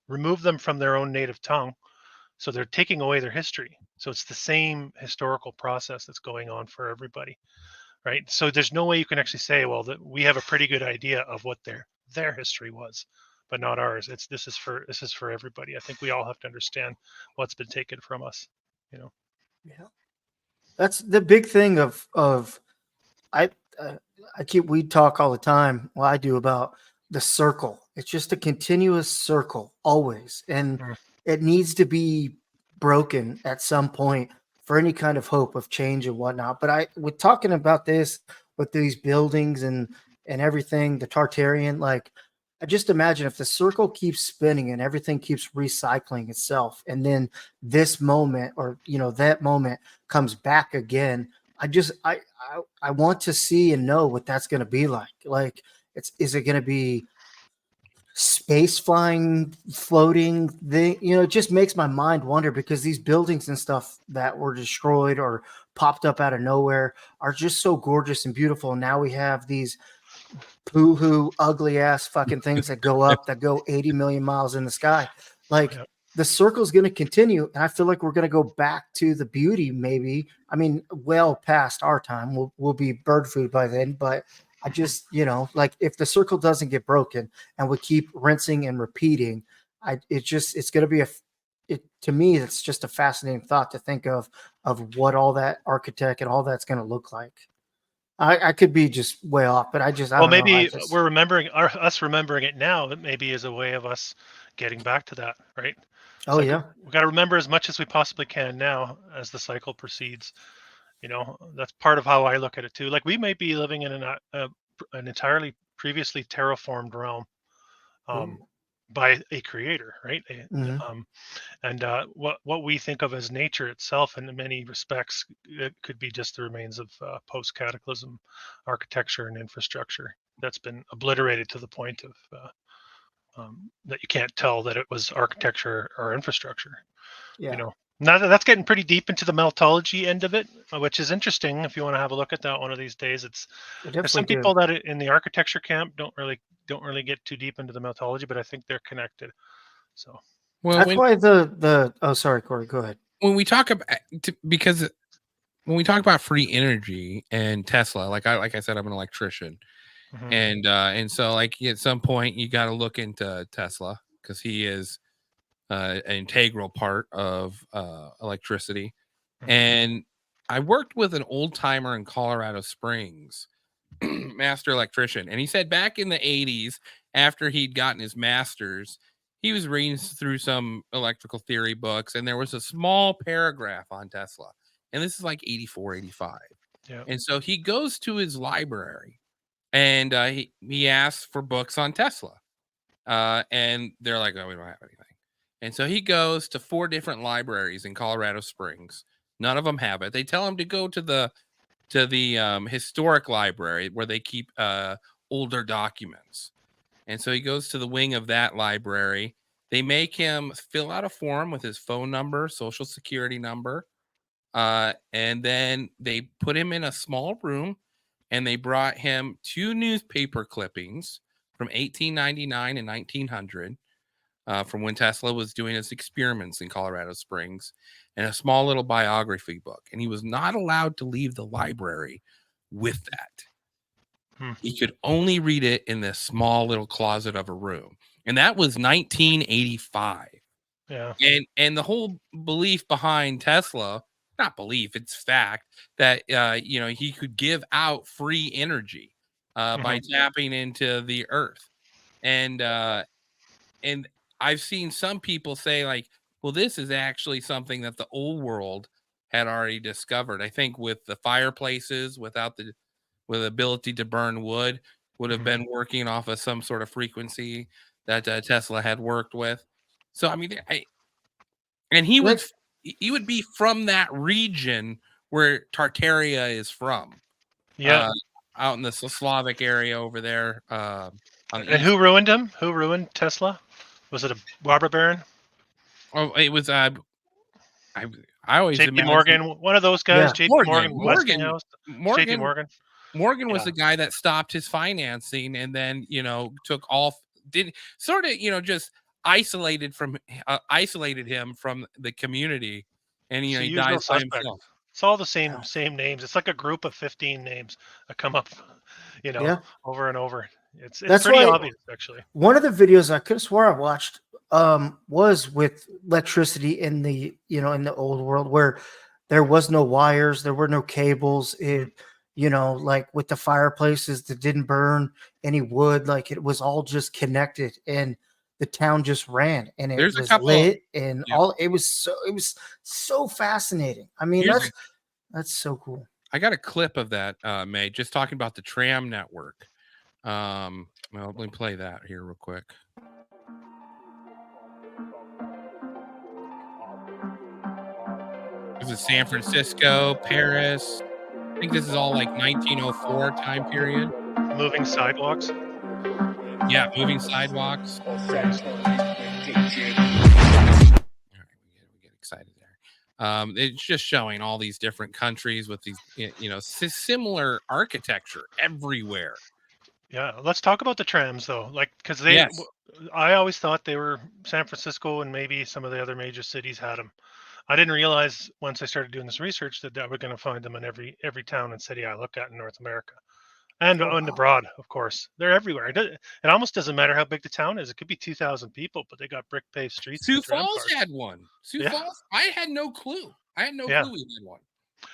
remove them from their own native tongue. So they're taking away their history. So it's the same historical process that's going on for everybody, right? So there's no way you can actually say, well, that we have a pretty good idea of what their history was, but not ours. This is for everybody. I think we all have to understand what's been taken from us. Yeah, that's the big thing of I uh, we talk all the time. Well, I do about the circle. It's just a continuous circle always, and Mm. it needs to be broken at some point for any kind of hope of change and whatnot. But with talking about this with these buildings and everything, the Tartarian, like I just imagine if the circle keeps spinning and everything keeps recycling itself, and then this moment or that moment comes back again. I want to see and know what that's going to be like. Like, is it going to be space flying, floating thing? It just makes my mind wonder because these buildings and stuff that were destroyed or popped up out of nowhere are just so gorgeous and beautiful. And now we have these boo-hoo, ugly ass fucking things that go up that go 80 million miles in the sky. Like, Yeah. the circle's going to continue, and I feel like we're going to go back to the beauty. Maybe, I mean, well past our time. We'll be bird food by then. But I just, like, if the circle doesn't get broken and we keep rinsing and repeating, it's going to be to me, it's just a fascinating thought to think of what all that architect and all that's going to look like. I could be just way off, but I don't know. Maybe we're remembering us remembering it now. That maybe is a way of us getting back to that, right? Oh, yeah. We got to remember as much as we possibly can now as the cycle proceeds. That's part of how I look at it too. Like, we may be living in an entirely previously terraformed realm by a creator, right? Mhm. And what we think of as nature itself, in many respects, it could be just the remains of post-cataclysm architecture and infrastructure that's been obliterated to the point of that you can't tell that it was architecture or infrastructure. Yeah. Now that's getting pretty deep into the meltology end of it, which is interesting. If you want to have a look at that one of these days, there's some people that in the architecture camp don't really get too deep into the meltology, but I think they're connected. So, well, that's why oh, sorry, Corey, go ahead. When we talk about because when we talk about free energy and Tesla, like I said, I'm an electrician. Mhm. And so, like, at some point you got to look into Tesla because he is an integral part of electricity. And I worked with an old timer in Colorado Springs, master electrician, and he said back in the 80s, after he'd gotten his master's, he was reading through some electrical theory books, and there was a small paragraph on Tesla, and this is like 84, 85. Yeah. And so he goes to his library and he asks for books on Tesla. And they're like, oh, we don't have anything. And so he goes to 4 different libraries in Colorado Springs. None of them have it. They tell him to go to the historic library where they keep older documents. And so he goes to the wing of that library. They make him fill out a form with his phone number, social security number. And then they put him in a small room and they brought him 2 newspaper clippings from 1899 and 1900 from when Tesla was doing his experiments in Colorado Springs, and a small little biography book. And he was not allowed to leave the library with that. He could only read it in this small little closet of a room. And that was 1985. Yeah. And the whole belief behind Tesla, not belief, it's fact, that he could give out free energy by tapping into the earth. And I've seen some people say, like, well, this is actually something that the old world had already discovered. I think with the fireplaces with the ability to burn wood would have been working off of some sort of frequency that Tesla had worked with. So, I mean, and he would be from that region where Tartaria is from. Yeah. Out in the Slavic area over there. And who ruined him? Who ruined Tesla? Was it a robber baron? Oh, it was I always JP Morgan, one of those guys. Yeah. JP Morgan, Westinghouse. JP Morgan. Morgan Was the guy that stopped his financing and then took just isolated him from the community, and he dies by himself. It's all the same names. It's like a group of 15 names that come up, over and over. It's pretty obvious, actually. One of the videos I could have swore I watched was with electricity in the in the old world where there was no wires, there were no cables. like with the fireplaces that didn't burn any wood, like it was all just connected, and the town just ran, and it There's a was couple. lit, and Yeah. all it was so fascinating. I mean, Here's that's so cool. I got a clip of that, May, just talking about the tram network. Well, let me play that here real quick. This is San Francisco, Paris. I think this is all like 1904 time period. Moving sidewalks. Yeah, moving sidewalks. All right, we get excited there. It's just showing all these different countries with these, similar architecture everywhere. Yeah, let's talk about the trams though, like because Yes. I always thought they were San Francisco and maybe some of the other major cities had them. I didn't realize once I started doing this research that we're going to find them in every town and city I look at in North America, and abroad, of course. They're everywhere. It almost doesn't matter how big the town is. It could be 2,000 people, but they got brick paved streets. Sioux with tram Falls cars. had one. Sioux Falls. I had no clue. Yeah. Clue we had one.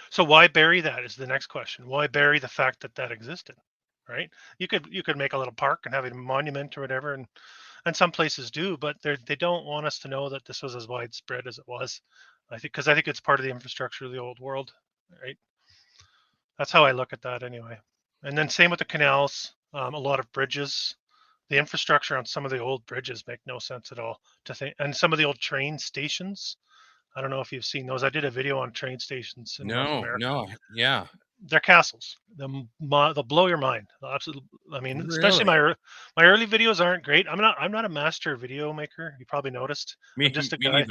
So why bury that is the next question. Why bury the fact that existed? Right? You could make a little park and have a monument or whatever, and some places do, but they don't want us to know that this was as widespread as it was. I think it's part of the infrastructure of the old world, right? That's how I look at that anyway. And then same with the canals, a lot of bridges. The infrastructure on some of the old bridges make no sense at all to think, and some of the old train stations. I don't know if you've seen those. I did a video on train stations in North America. Yeah. They're castles. They'll blow your mind. Absolutely. I mean, especially my early videos aren't great. I'm not a master video maker. You probably noticed. I'm just a guy.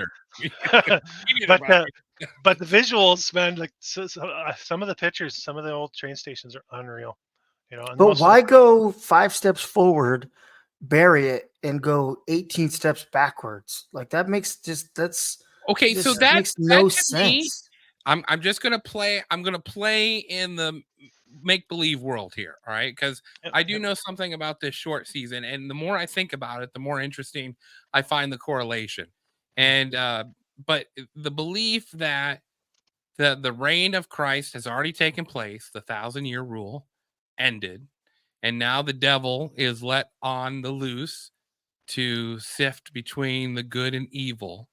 But the visuals, man, like some of the pictures, some of the old train stations are unreal. But why go 5 steps forward, bury it, and go 18 steps backwards? Like that makes okay. So that makes no sense. Me, I'm just gonna play. I'm gonna play in the make believe world here. All right, because I do know something about this short season, and the more I think about it, the more interesting I find the correlation. And but the belief that the reign of Christ has already taken place, the 1,000-year rule ended, and now the devil is let on the loose to sift between the good and evil.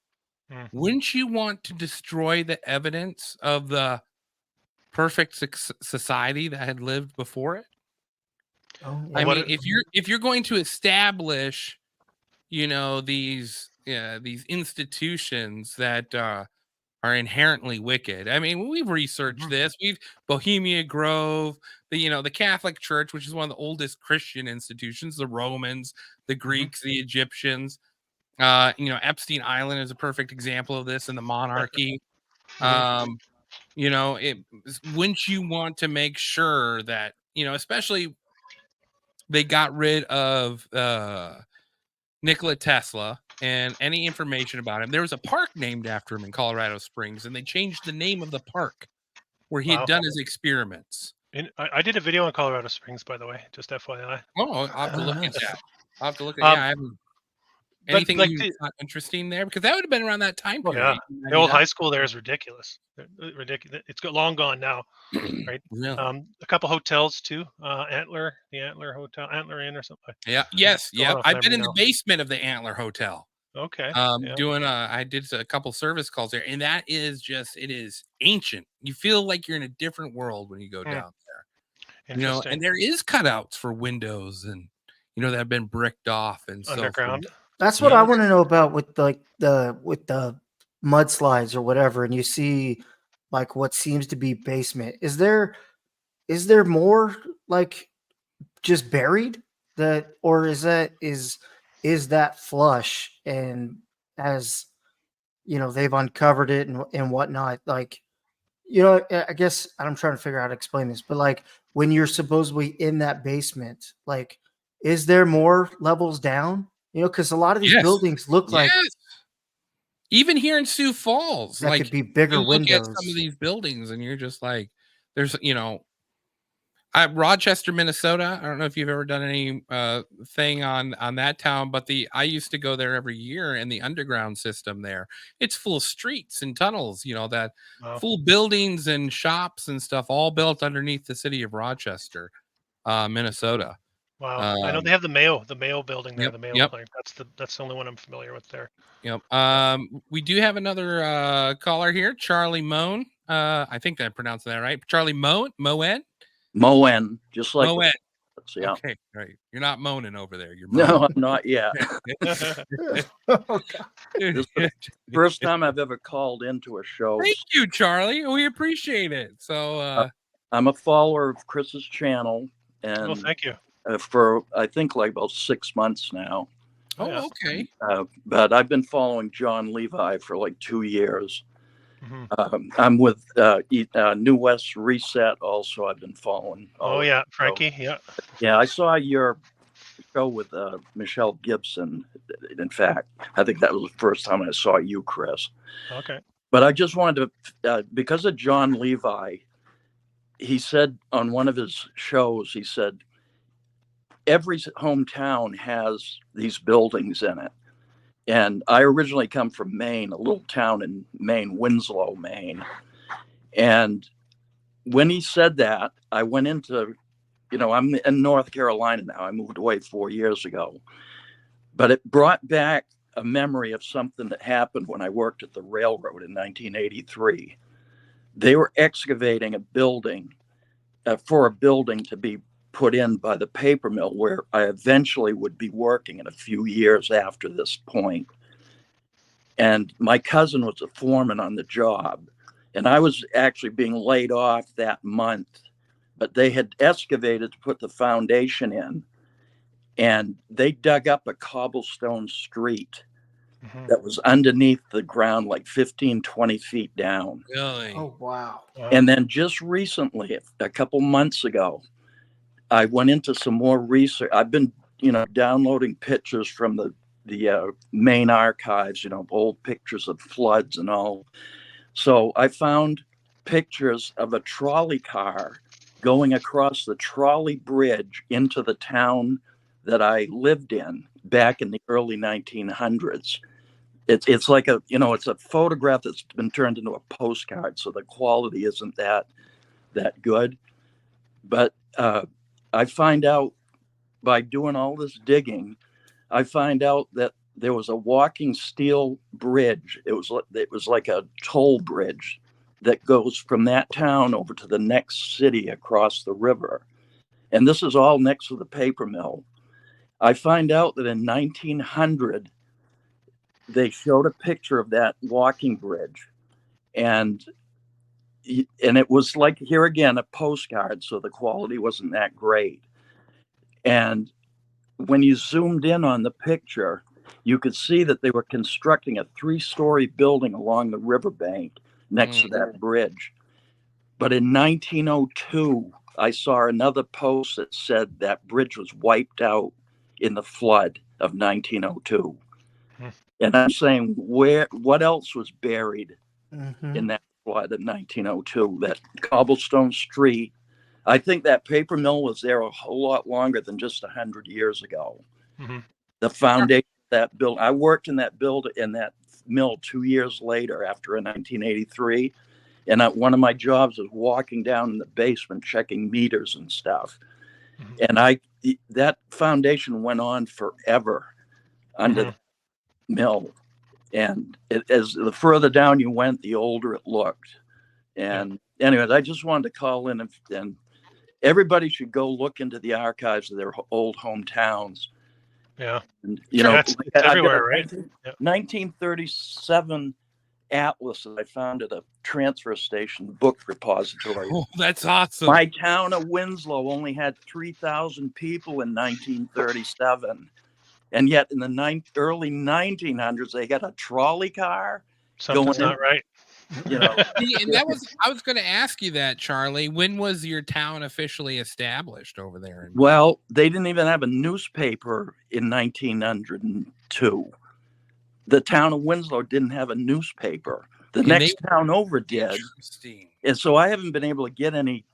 Wouldn't you want to destroy the evidence of the perfect society that had lived before it? I mean, if you're going to establish, these institutions that are inherently wicked. I mean, we've researched this. We've Bohemia Grove, the Catholic Church, which is one of the oldest Christian institutions, the Romans, the Greeks, the Egyptians. Epstein Island is a perfect example of this in the monarchy. Wouldn't you want to make sure that, especially they got rid of Nikola Tesla and any information about him. There was a park named after him in Colorado Springs, and they changed the name of the park where he had done his experiments. I did a video on Colorado Springs, by the way, just FYI. Oh, I'll have to look at that. I'll have to look at I haven't. Anything not interesting there? Because that would have been around that time period. Yeah. The old high school there is ridiculous. Ridiculous. It's long gone now, right? Really? A couple hotels too. The Antler Hotel, Antler Inn or something. Yeah. Yes. Yeah. I've been in the basement of the Antler Hotel. Okay. I did a couple service calls there, and that is it is ancient. You feel like you're in a different world when you go down there. And there is cutouts for windows and that have been bricked off and underground. So forth. That's what I want to know about with the mudslides or whatever, and you see like what seems to be basement. Is there more like just buried or is that flush, and as they've uncovered it and whatnot, like I guess I'm trying to figure out how to explain this, but like when you're supposedly in that basement, like is there more levels down? Because a lot of these buildings look like, even here in Sioux Falls, that could be bigger windows. Look at some of these buildings, and you're just like, there's, Rochester, Minnesota. I don't know if you've ever done any thing on that town, but I used to go there every year, and the underground system there, it's full of streets and tunnels, that full buildings and shops and stuff, all built underneath the city of Rochester, Minnesota. Wow. I know they have the Mayo building there, Yep, the Mayo yep. Clinic. That's the only one I'm familiar with there. Yep. We do have another caller here, Charlie Moan. I think I pronounced that right. Charlie Moan, Moen, just like Moen. Yeah. Okay, right. You're not moaning over there. You're No, moaning. I'm not yet. This is the first time I've ever called into a show. Thank you, Charlie. We appreciate it. So I'm a follower of Chris's channel, and Well, thank you. For I think like about 6 months now. Oh, okay. But I've been following John Levi for like 2 years. Mm-hmm. I'm with New West Reset. Also, I've been following. Oh yeah, Frankie. Yeah. Yeah, I saw your show with Michelle Gibson. In fact, I think that was the first time I saw you, Chris. Okay. But I just wanted to, because of John Levi, he said on one of his shows, he said, every hometown has these buildings in it. And I originally come from Maine, a little town in Maine, Winslow, Maine. And when he said that, I went into, I'm in North Carolina now. I moved away 4 years ago. But it brought back a memory of something that happened when I worked at the railroad in 1983. They were excavating a building for a building to be put in by the paper mill where I eventually would be working in a few years after this point. And my cousin was a foreman on the job, and I was actually being laid off that month, but they had excavated to put the foundation in, and they dug up a cobblestone street that was underneath the ground, like 15, 20 feet down. Really? Oh, wow. And then just recently, a couple months ago, I went into some more research. I've been, downloading pictures from the main archives, old pictures of floods and all. So I found pictures of a trolley car going across the trolley bridge into the town that I lived in back in the early 1900s. It's like it's a photograph that's been turned into a postcard, so the quality isn't that good. But I find out by doing all this digging, I find out that there was a walking steel bridge. It was like a toll bridge that goes from that town over to the next city across the river. And this is all next to the paper mill. I find out that in 1900, they showed a picture of that walking bridge. And it was like, here again, a postcard, so the quality wasn't that great. And when you zoomed in on the picture, you could see that they were constructing a 3-story building along the riverbank next to that bridge. But in 1902, I saw another post that said that bridge was wiped out in the flood of 1902. And I'm saying, what else was buried in that flood of 1902? That cobblestone street. I think that paper mill was there a whole lot longer than just 100 years ago. The foundation of that building. I worked in that mill 2 years later after in 1983. And one of my jobs was walking down in the basement, checking meters and stuff. And that foundation went on forever under the mill. And as the further down you went, the older it looked. And anyways, I just wanted to call in and everybody should go look into the archives of their old hometowns. Yeah. And, it's everywhere, right? 1937 atlas that I found at a transfer station book repository. Oh, that's awesome. My town of Winslow only had 3,000 people in 1937. And yet in the early 1900s, they got a trolley car. Something's not right. And I was going to ask you that, Charlie. When was your town officially established over there? Well, they didn't even have a newspaper in 1902. The town of Winslow didn't have a newspaper. The next town over did. And so I haven't been able to get any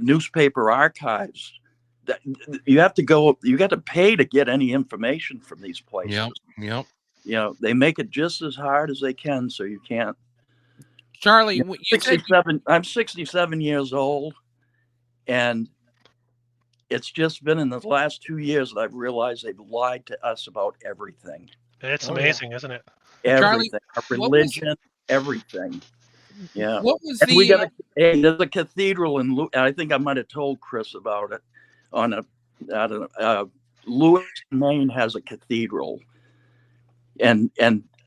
newspaper archives. That you got to pay to get any information from these places. Yep. They make it just as hard as they can, so you can't. Charlie, you said 67. I'm 67 years old, and it's just been in the last 2 years that I've realized they've lied to us about everything. It's amazing, isn't it? Everything, Charlie, our religion, everything. Yeah. What was And the? there's a cathedral in I think I might have told Chris about it. Lewis, Maine has a cathedral, and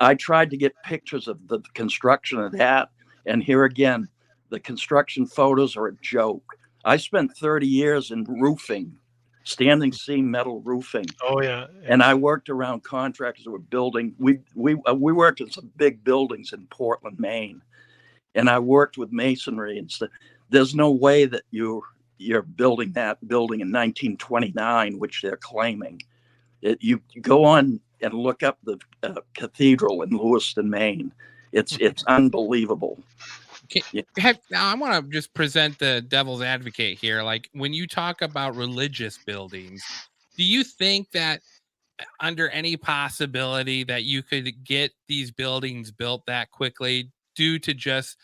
I tried to get pictures of the construction of that, and here again, the construction photos are a joke. I spent 30 years in roofing, standing seam metal roofing. Oh yeah. And I worked around contractors who were building. We worked in some big buildings in Portland, Maine, and I worked with masonry and stuff. There's no way that you're building that building in 1929, which they're claiming. You go on and look up the cathedral in Lewiston, Maine. It's unbelievable. Now I want to just present the devil's advocate here. Like, when you talk about religious buildings, do you think that under any possibility that you could get these buildings built that quickly due to just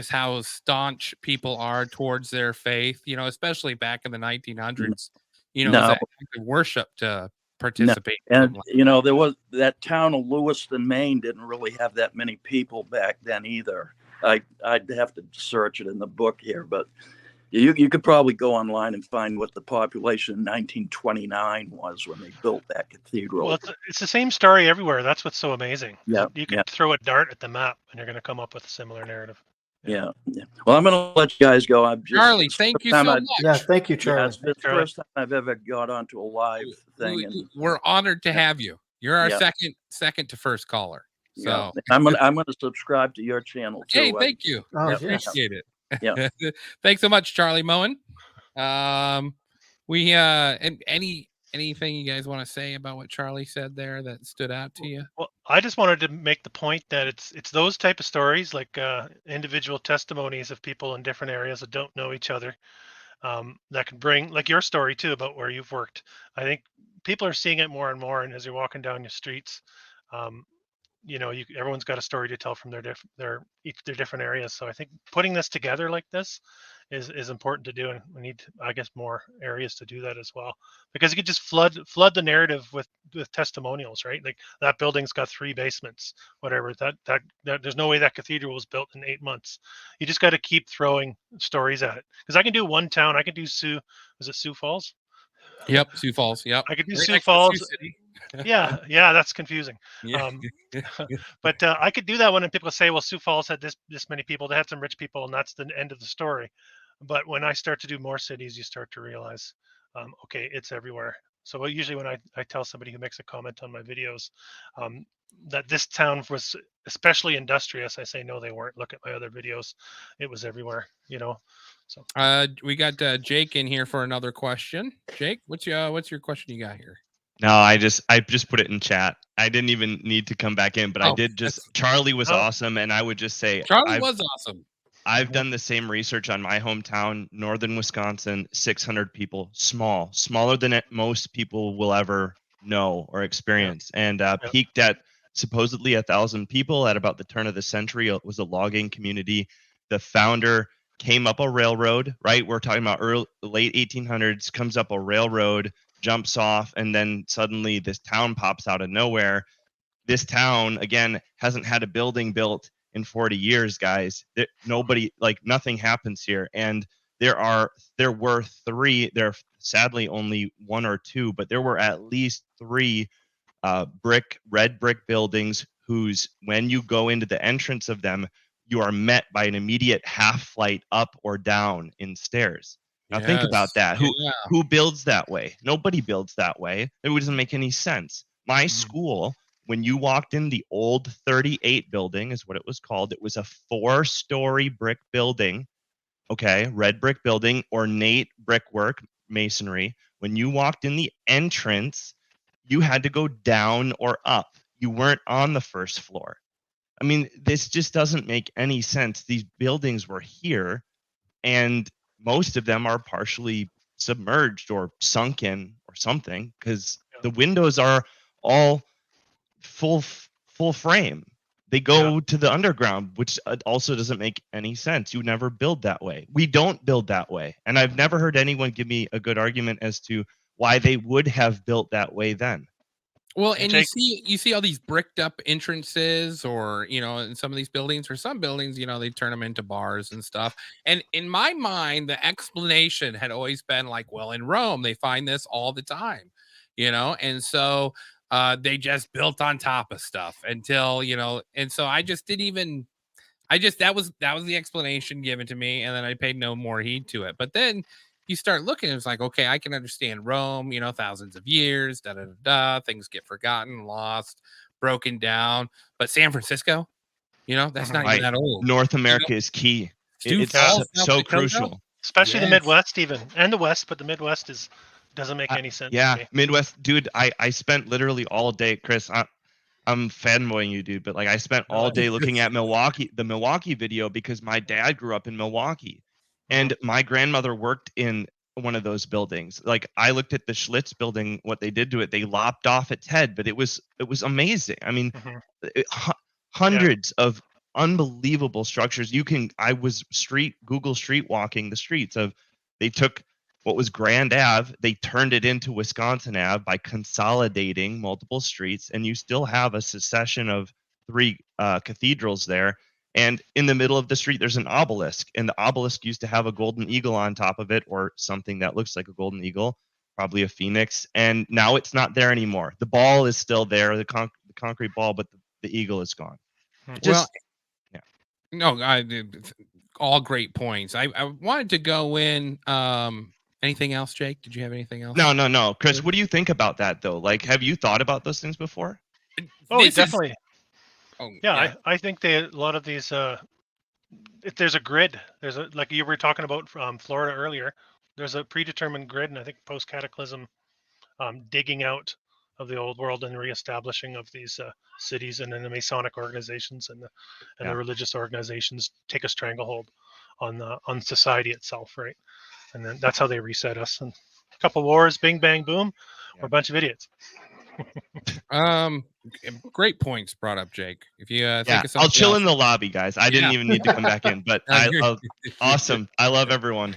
how staunch people are towards their faith, especially back in the 1900s, No. that act of worship to participate. And there was that town of Lewiston, Maine didn't really have that many people back then either. I'd have to search it in the book here, but you could probably go online and find what the population in 1929 was when they built that cathedral. Well, it's the same story everywhere. That's what's so amazing. Yeah, you can throw a dart at the map, and you're going to come up with a similar narrative. Yeah. Well, I'm going to let you guys go. Charlie, thank you so much. Yeah, thank you, Charlie. It's the first time I've ever got onto a live thing. We're honored to have you. You're our Yeah. second to first caller. So I'm gonna subscribe to your channel too. hey, thank you. Oh, I yeah. appreciate it. Yeah. Thanks so much, Charlie Moen. We and anything you guys want to say about what Charlie said there that stood out to you? Well, I just wanted to make the point that it's those type of stories, like individual testimonies of people in different areas that don't know each other, that can bring, like your story too, about where you've worked. I think people are seeing it more and more, and as you're walking down your streets, everyone's got a story to tell from their different areas. So I think putting this together like this is important to do, and we need, I guess, more areas to do that as well, because you could just flood the narrative with testimonials, right? Like, that building's got 3 basements, whatever. That there's no way that cathedral was built in 8 months. You just got to keep throwing stories at it, because I can do one town. I can do Sioux Falls? Yep, Sioux Falls. Yep, I could do Right Sioux next to Falls. Sioux City. yeah, that's confusing. Yeah. But I could do that one, and people say, well, Sioux Falls had this many people. They had some rich people, and that's the end of the story. But when I start to do more cities, you start to realize, okay, it's everywhere. So usually when I tell somebody who makes a comment on my videos that this town was especially industrious, I say, no, they weren't. Look at my other videos. It was everywhere, So we got Jake in here for another question. Jake, what's your question you got here? No, I just put it in chat. I didn't even need to come back in, but I did just. Charlie was awesome, and I would just say Charlie was awesome. I've done the same research on my hometown, northern Wisconsin, 600 people, smaller than most people will ever know or experience, and peaked at supposedly 1,000 people at about the turn of the century. It was a logging community. The founder came up a railroad, right? We're talking about late 1800s, comes up a railroad, jumps off, and then suddenly this town pops out of nowhere. This town, again, hasn't had a building built in 40 years, guys. Nothing happens here. And there were 3, there sadly only 1 or 2, but there were at least 3 red brick buildings whose, when you go into the entrance of them, you are met by an immediate half flight up or down in stairs. Now think about that. Who builds that way? Nobody builds that way. It doesn't make any sense. My school, when you walked in, the old 38 building is what it was called. It was a 4-story brick building. Okay, red brick building, ornate brickwork, masonry. When you walked in the entrance, you had to go down or up. You weren't on the first floor. I mean, this just doesn't make any sense. These buildings were here, and most of them are partially submerged or sunken or something, because the windows are all full frame. They go to the underground, which also doesn't make any sense. You never build that way. We don't build that way. And I've never heard anyone give me a good argument as to why they would have built that way then. Well, and you see all these bricked up entrances, or in some of these buildings, or some buildings, they turn them into bars and stuff. And in my mind, the explanation had always been like, well, in Rome, they find this all the time, and so they just built on top of stuff until, and so I just didn't even, that was the explanation given to me, and then I paid no more heed to it. But then you start looking, it's like, okay, I can understand Rome, thousands of years, things get forgotten, lost, broken down. But San Francisco, that's not even that old. North America is key. It's so crucial. Especially the Midwest, even, and the West, but the Midwest doesn't make any sense to me. Midwest, dude, I spent literally all day, Chris, I'm fanboying you, dude, but like I spent all day looking at the Milwaukee video, because my dad grew up in Milwaukee, and my grandmother worked in one of those buildings. Like, I looked at the Schlitz building, what they did to it. They lopped off its head, but it was amazing. I mean, hundreds of unbelievable structures. I was Google street walking the streets of, they took what was Grand Ave, they turned it into Wisconsin Ave by consolidating multiple streets, and you still have a succession of 3 cathedrals there. And in the middle of the street, there's an obelisk, and the obelisk used to have a golden eagle on top of it, or something that looks like a golden eagle, probably a phoenix. And now it's not there anymore. The ball is still there, the concrete ball, but the eagle is gone. All great points. I wanted to go in. Anything else, Jake? Did you have anything else? No. Chris, what do you think about that, though? Like, have you thought about those things before? Oh, definitely. I think a lot of these, if there's a grid, like you were talking about from Florida earlier, there's a predetermined grid, and I think post-cataclysm, digging out of the old world and reestablishing of these cities, and then the Masonic organizations and the religious organizations take a stranglehold on society itself, right? And then that's how they reset us. And a couple wars, bing, bang, boom, we're a bunch of idiots. Great points brought up, Jake. If you think of something, I'll chill in the lobby, guys. I didn't even need to come back in, but awesome. I love everyone.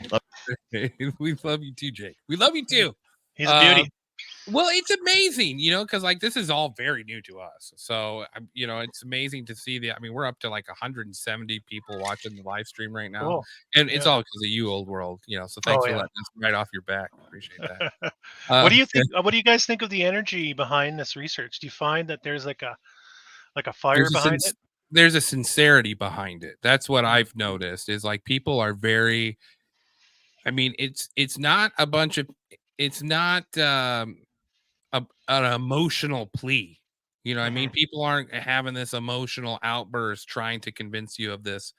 We love you too, Jake. We love you too. He's a beauty. Well, it's amazing, because like this is all very new to us. So, it's amazing to see we're up to like 170 people watching the live stream right now. Cool. And it's all because of you, old world, so thanks for letting us right off your back. Appreciate that. What do you think? What do you guys think of the energy behind this research? Do you find that there's like a fire behind it? There's a sincerity behind it. That's what I've noticed, is like people are very, it's not a bunch of, it's not an emotional plea. I mean, people aren't having this emotional outburst trying to convince you of this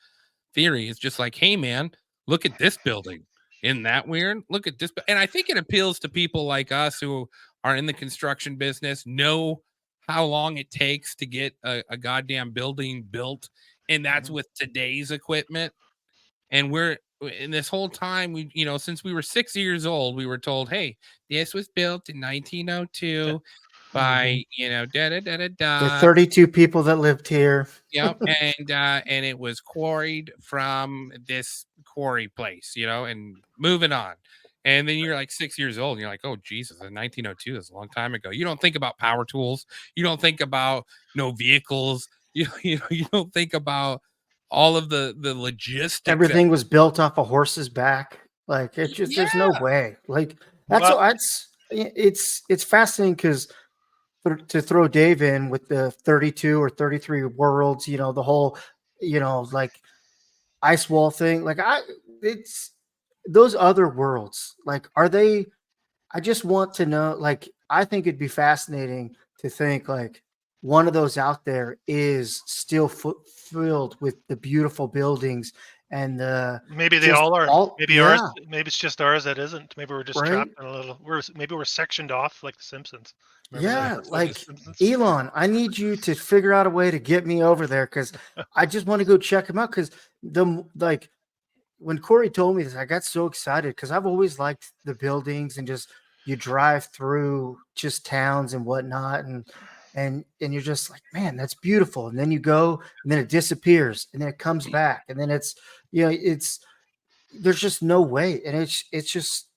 theory. It's just like, hey man, look at this building. Isn't that weird? Look at this. And I think it appeals to people like us who are in the construction business, know how long it takes to get a goddamn building built. And that's with today's equipment. And we're in this whole time, we, since we were 6 years old, we were told, hey, this was built in 1902 by, the 32 people that lived here. Yep. And it was quarried from this quarry place, and moving on. And then you're like 6 years old, and you're like, oh, Jesus, in 1902 is a long time ago. You don't think about power tools. You don't think about vehicles. You don't think about all of the logistics. Everything was built off a horse's back. Like, it's just, there's no way. Like, it's fascinating, because to throw Dave in with the 32 or 33 worlds, the whole, like ice wall thing, like it's those other worlds, like, are they, I just want to know, like, I think it'd be fascinating to think like one of those out there is still filled with the beautiful buildings and Maybe they just all are. all Maybe yeah, ours. Maybe it's just ours that isn't. Maybe we're just right. trapped in a little. Maybe we're sectioned off like the Simpsons. Remember that Yeah, episode of the like Simpsons? Elon, I need you to figure out a way to get me over there because I just want to go check him out. Because like when Corey told me this, I got so excited because I've always liked the buildings and just you drive through just towns and whatnot, and you're just like, man, that's beautiful. And then you go, and then it disappears, and then it comes back, and then it's it's there's just no way. And it's just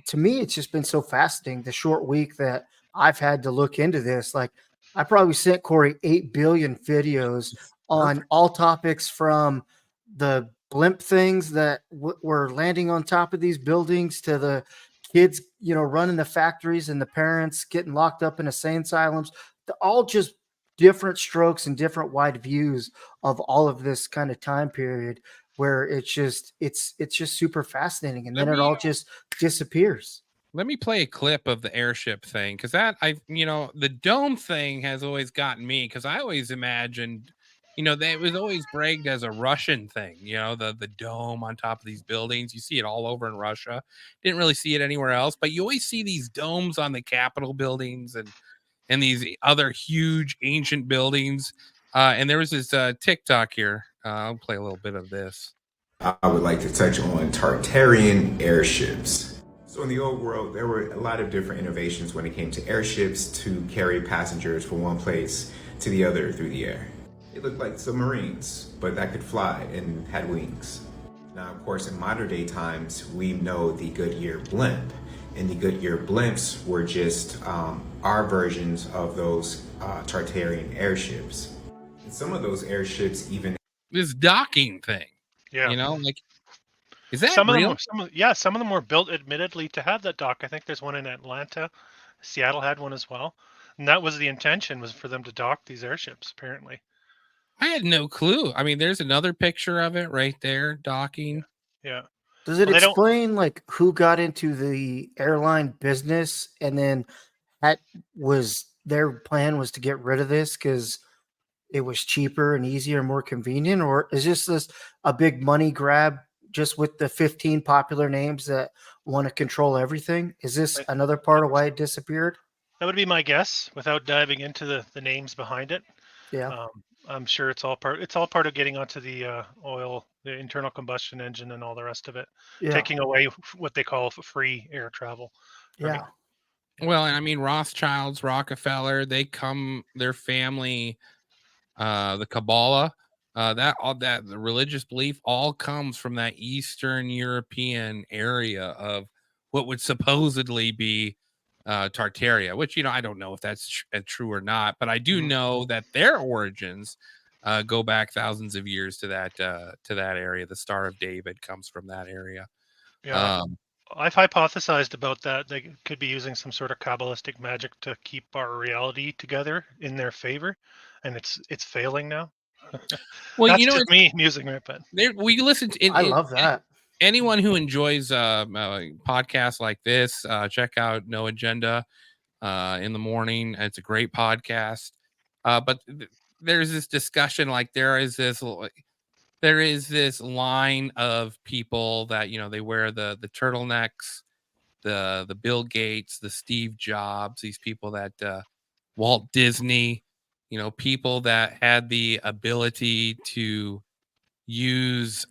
to me, it's just been so fascinating the short week that I've had to look into this. Like I probably sent Corey 8 billion videos on all topics from the blimp things that were landing on top of these buildings to the kids, running the factories and the parents getting locked up in insane asylums. All just different strokes and different wide views of all of this kind of time period where it's just super fascinating, and then it all just disappears. Let me play a clip of the airship thing because the dome thing has always gotten me because I always imagined, that it was always bragged as a Russian thing. The dome on top of these buildings. You see it all over in Russia. Didn't really see it anywhere else, but you always see these domes on the Capitol buildings and these other huge ancient buildings. And there was this TikTok here. I'll play a little bit of this. I would like to touch on Tartarian airships. So in the old world, there were a lot of different innovations when it came to airships to carry passengers from one place to the other through the air. They looked like submarines, but that could fly and had wings. Now, of course, in modern day times, we know the Goodyear blimp. And the Goodyear blimps were just our versions of those Tartarian airships. And some of those airships even... This docking thing. Yeah. Is that some real? of them? Some of them were built admittedly to have that dock. I think there's one in Atlanta. Seattle had one as well, and that was the intention, was for them to dock these airships. Apparently, I had no clue. I mean, there's another picture of it right there, docking. Yeah. Does it explain like who got into the airline business and then their plan was to get rid of this because it was cheaper and easier and more convenient, or is this a big money grab just with the 15 popular names that want to control everything? Is this another part of why it disappeared? That would be my guess, without diving into the names behind it. Yeah. I'm sure it's all part of getting onto the oil, the internal combustion engine, and all the rest of it, taking away what they call free air travel. Yeah. Well, and I mean, Rothschilds, Rockefeller, their family, the Kabbalah, the religious belief all comes from that Eastern European area of what would supposedly be Tartaria, which I don't know if that's true or not, but I do know that their origins go back thousands of years to that area. The Star of David comes from that area. Yeah. I've hypothesized about that. They could be using some sort of Kabbalistic magic to keep our reality together in their favor, and it's failing now. Well, that's just me musing, right? But we listen to. I love that. Anyone who enjoys podcasts like this, check out No Agenda in the morning. It's a great podcast. But there's this discussion, like there is this line of people that they wear the turtlenecks, the Bill Gates, the Steve Jobs, these people that Walt Disney, people that had the ability to use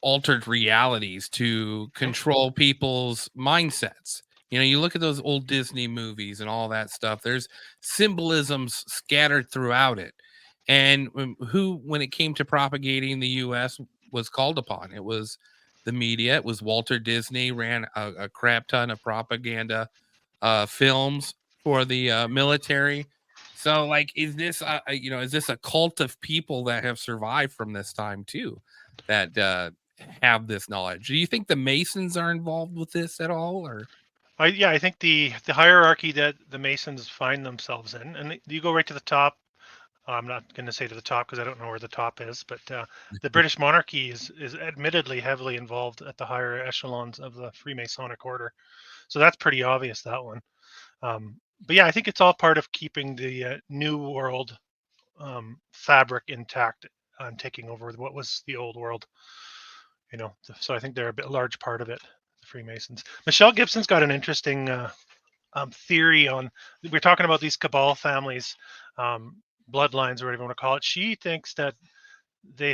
altered realities to control people's mindsets. You look at those old Disney movies and all that stuff, there's symbolisms scattered throughout it. And when it came to propagating the US was called upon, it was the media. It was Walter Disney ran a crap ton of propaganda films for the military. So like, is this a cult of people that have survived from this time too, that have this knowledge? Do you think the Masons are involved with this at all, or? I think the hierarchy that the Masons find themselves in, and you go right to the top. I'm not going to say to the top because I don't know where the top is, but the British monarchy is admittedly heavily involved at the higher echelons of the Freemasonic order. So that's pretty obvious, that one. But yeah, I think it's all part of keeping the New World fabric intact on taking over what was the old world. So I think they're a large part of it, the Freemasons. Michelle Gibson's got an interesting theory on. We're talking about these cabal families, bloodlines, or whatever you want to call it. She thinks that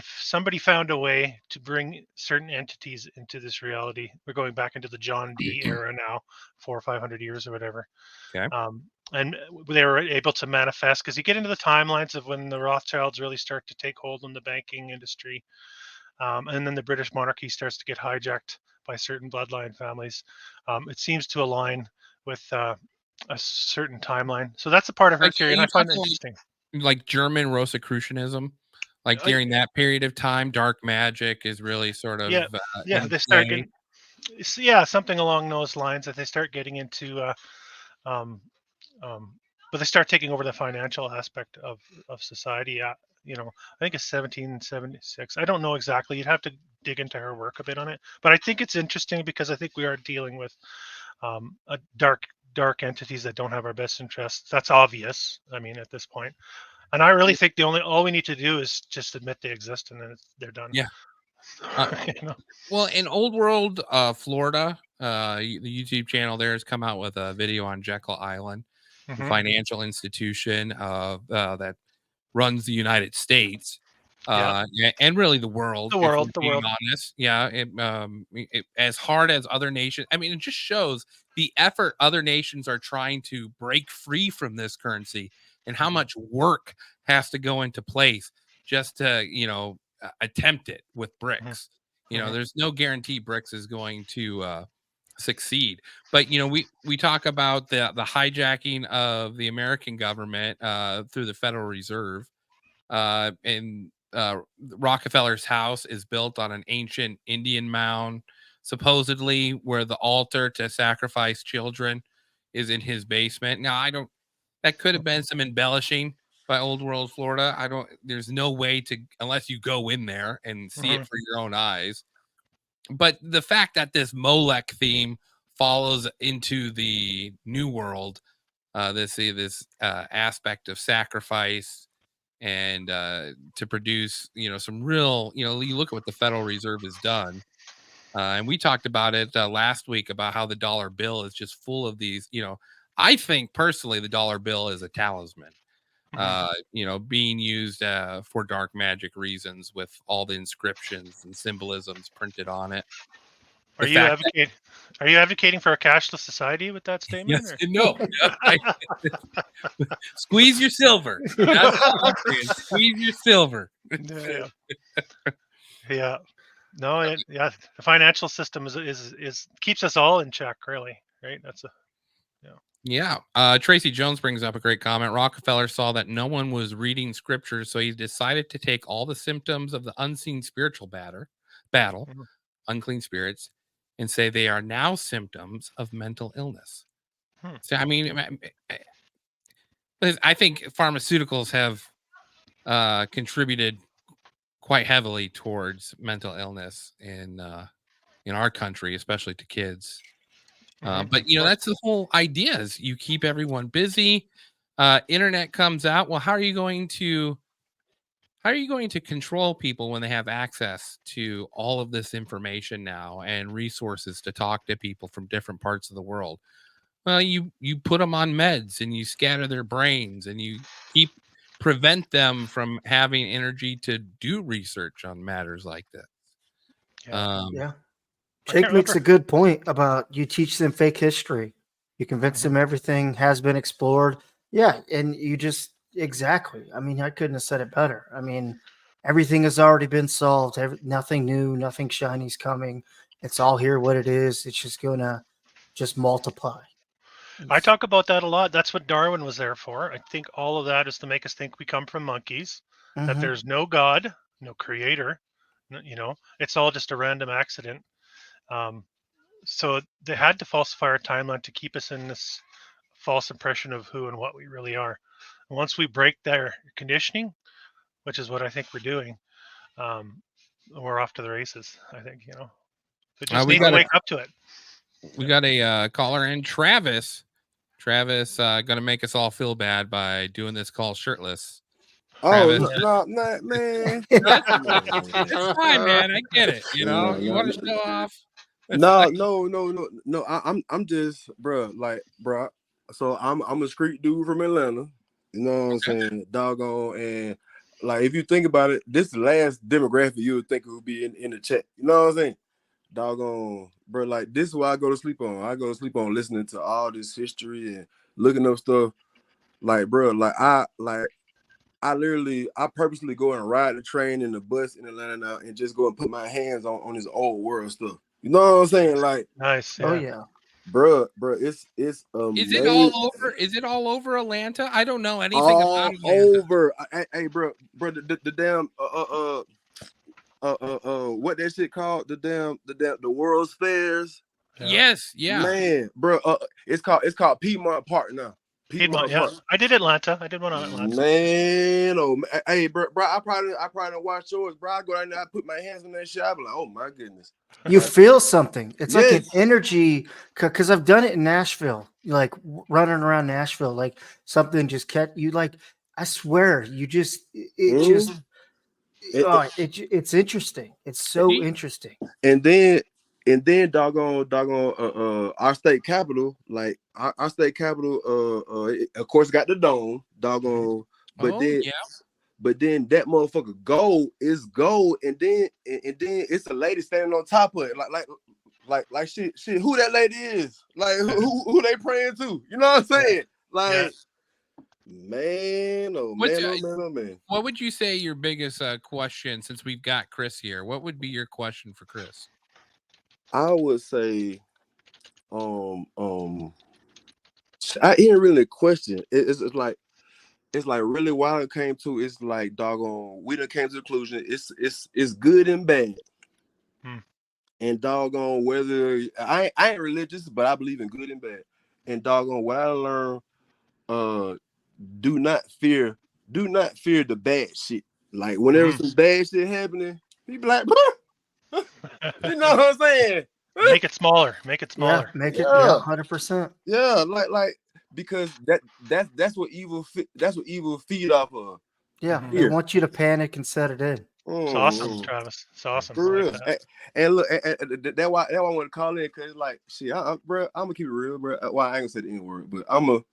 somebody found a way to bring certain entities into this reality. We're going back into the John Dee era now, 400 or 500 years or whatever. Okay. And they were able to manifest, because you get into the timelines of when the Rothschilds really start to take hold in the banking industry. And then the British monarchy starts to get hijacked by certain bloodline families. It seems to align with a certain timeline. So that's a part of her theory, and I find it interesting. Like German Rosicrucianism, like during that period of time, dark magic is really sort of they start getting, something along those lines, that they start getting into but they start taking over the financial aspect of society. I think it's 1776. I don't know exactly. You'd have to dig into her work a bit on it. But I think it's interesting, because I think we are dealing with a dark entities that don't have our best interests. That's obvious. I mean, at this point. And I really think all we need to do is just admit they exist, and then they're done. Yeah. Well, in Old World, Florida, the YouTube channel there has come out with a video on Jekyll Island, the financial institution that runs the United States, and really the world. Being honest, as hard as other nations. I mean, it just shows the effort other nations are trying to break free from this currency, and how much work has to go into place just to attempt it with BRICS. There's no guarantee BRICS is going to succeed. But we talk about the hijacking of the American government through the Federal Reserve, and Rockefeller's house is built on an ancient Indian mound, supposedly where the altar to sacrifice children is in his basement. Now, that could have been some embellishing by Old World Florida. There's no way to, unless you go in there and see it for your own eyes. But the fact that this Molech theme follows into the New World, this aspect of sacrifice, and to produce, some real, you look at what the Federal Reserve has done. And we talked about it last week about how the dollar bill is just full of these, I think personally the dollar bill is a talisman, being used for dark magic reasons, with all the inscriptions and symbolisms printed on it. Are you advocating for a cashless society with that statement? Yes, no. Squeeze your silver. That's all I'm saying. Squeeze your silver. Yeah. No. The financial system is keeps us all in check, really. Right. That's Tracy Jones brings up a great comment. Rockefeller saw that no one was reading scripture, so he decided to take all the symptoms of the unseen spiritual battle, unclean spirits, and say they are now symptoms of mental illness. So, I mean, I think pharmaceuticals have contributed quite heavily towards mental illness in our country, especially to kids. But that's the whole idea: is you keep everyone busy. Internet comes out. Well, how are you going to control people when they have access to all of this information now and resources to talk to people from different parts of the world? Well, you put them on meds, and you scatter their brains, and you prevent them from having energy to do research on matters like this. Jake makes a good point about you teach them fake history. You convince them everything has been explored. Yeah, and you just exactly. I mean, I couldn't have said it better. I mean, everything has already been solved. Nothing new, nothing shiny's coming. It's all here what it is. It's just gonna multiply. I talk about that a lot. That's what Darwin was there for. I think all of that is to make us think we come from monkeys, that there's no God, no creator. It's all just a random accident. So they had to falsify our timeline to keep us in this false impression of who and what we really are. And once we break their conditioning, which is what I think we're doing, we're off to the races. I think, we just need to wake up to it. We got a caller in, Travis. Travis going to make us all feel bad by doing this call shirtless. Travis. no, man. It's fine, man. I get it. You know, you want to show off. It's fine. No. I'm just, bro. Like, bro. So I'm a street dude from Atlanta. You know what I'm saying? Doggone, and like if you think about it, this is the last demographic you would think would be in the chat. You know what I'm saying? Doggone, bro. Like this is what I go to sleep on. I go to sleep on listening to all this history and looking up stuff. Like, bro. I purposely go and ride the train and the bus in Atlanta now and just go and put my hands on this old world stuff. You know what I'm saying? Like, Nice. Oh yeah. bro, it's amazing. Is it all over? Is it all over Atlanta? I don't know anything all about Atlanta. over? Hey, bro, the damn what that shit called? The World's Fairs. Yes, yeah. Man, bro, it's called Piedmont Park now. Piedmont, yeah. I did Atlanta. I did one on Atlanta. Man, hey, bro, I probably watch yours, bro. I go down there, I put my hands on that shit. I be like, oh my goodness. You feel something. It's like an energy, because I've done it in Nashville, like running around Nashville, like something just kept you. Like I swear, you just it's interesting. It's so interesting. And then doggone our state capital, like our state capital of course got the dome, doggone, but then that motherfucker gold is gold, and then it's a lady standing on top of it, like shit who that lady is, like who they praying to, you know what I'm saying? Like man, oh man. What would you say your biggest question, since we've got Chris here? What would be your question for Chris? I would say, I didn't really question. It's like really wild. It came to, it's like doggone. We done came to the conclusion. It's good and bad, and doggone whether I ain't religious, but I believe in good and bad. And doggone what I learned, do not fear the bad shit. Like whenever some bad shit happening, be like, you know what I'm saying? Make it smaller. Make it smaller. Yeah, make it 100%. Yeah, like because that's what evil feed off of. Yeah, they want you to panic and set it in. It's awesome, Travis. It's awesome. For real. Like that. And look, that's why I want to call in, because like shit, bro, I'm gonna keep it real, bro. Well, I ain't gonna say the N word, but I'm a.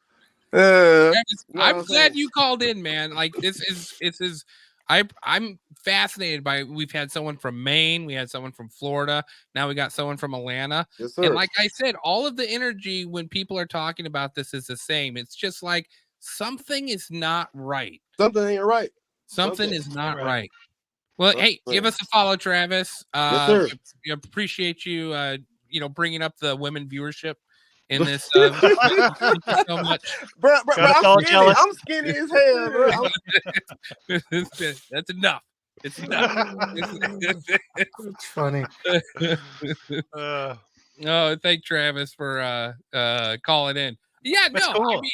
I'm glad you called in, man. Like this is I'm fascinated by. We've had someone from Maine, we had someone from Florida, now we got someone from Atlanta. Yes, sir. And like I said, all of the energy when people are talking about this is the same. It's just like something is not right. Something ain't right. Something is not right. Well, hey, give us a follow, Travis. Yes, sir. We appreciate you, bringing up the women viewership in this. Thank you so much, bro. I'm skinny as hell, bro. That's enough. It's enough. It's funny. Oh, thank Travis for calling in. Yeah, That's no, cool. I mean,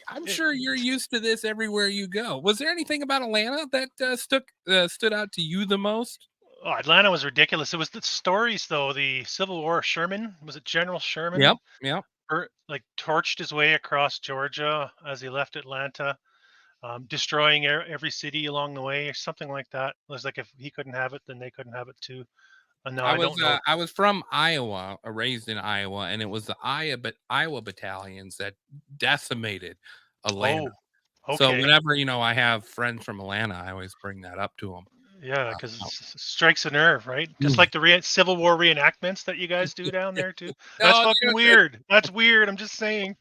I'm sure you're used to this everywhere you go. Was there anything about Atlanta that stood out to you the most? Oh, Atlanta was ridiculous. It was the stories, though. The Civil War, Sherman, was it General Sherman? Yep. Like torched his way across Georgia as he left Atlanta, destroying every city along the way, or something like that. It was like if he couldn't have it, then they couldn't have it too. No, I don't know. I was from Iowa, raised in Iowa, and it was the Iowa battalions that decimated Atlanta. Oh, okay. So whenever I have friends from Atlanta, I always bring that up to them. Yeah, because it strikes a nerve, right? Just like the Civil War reenactments that you guys do down there too. That's fucking weird. That's weird. I'm just saying.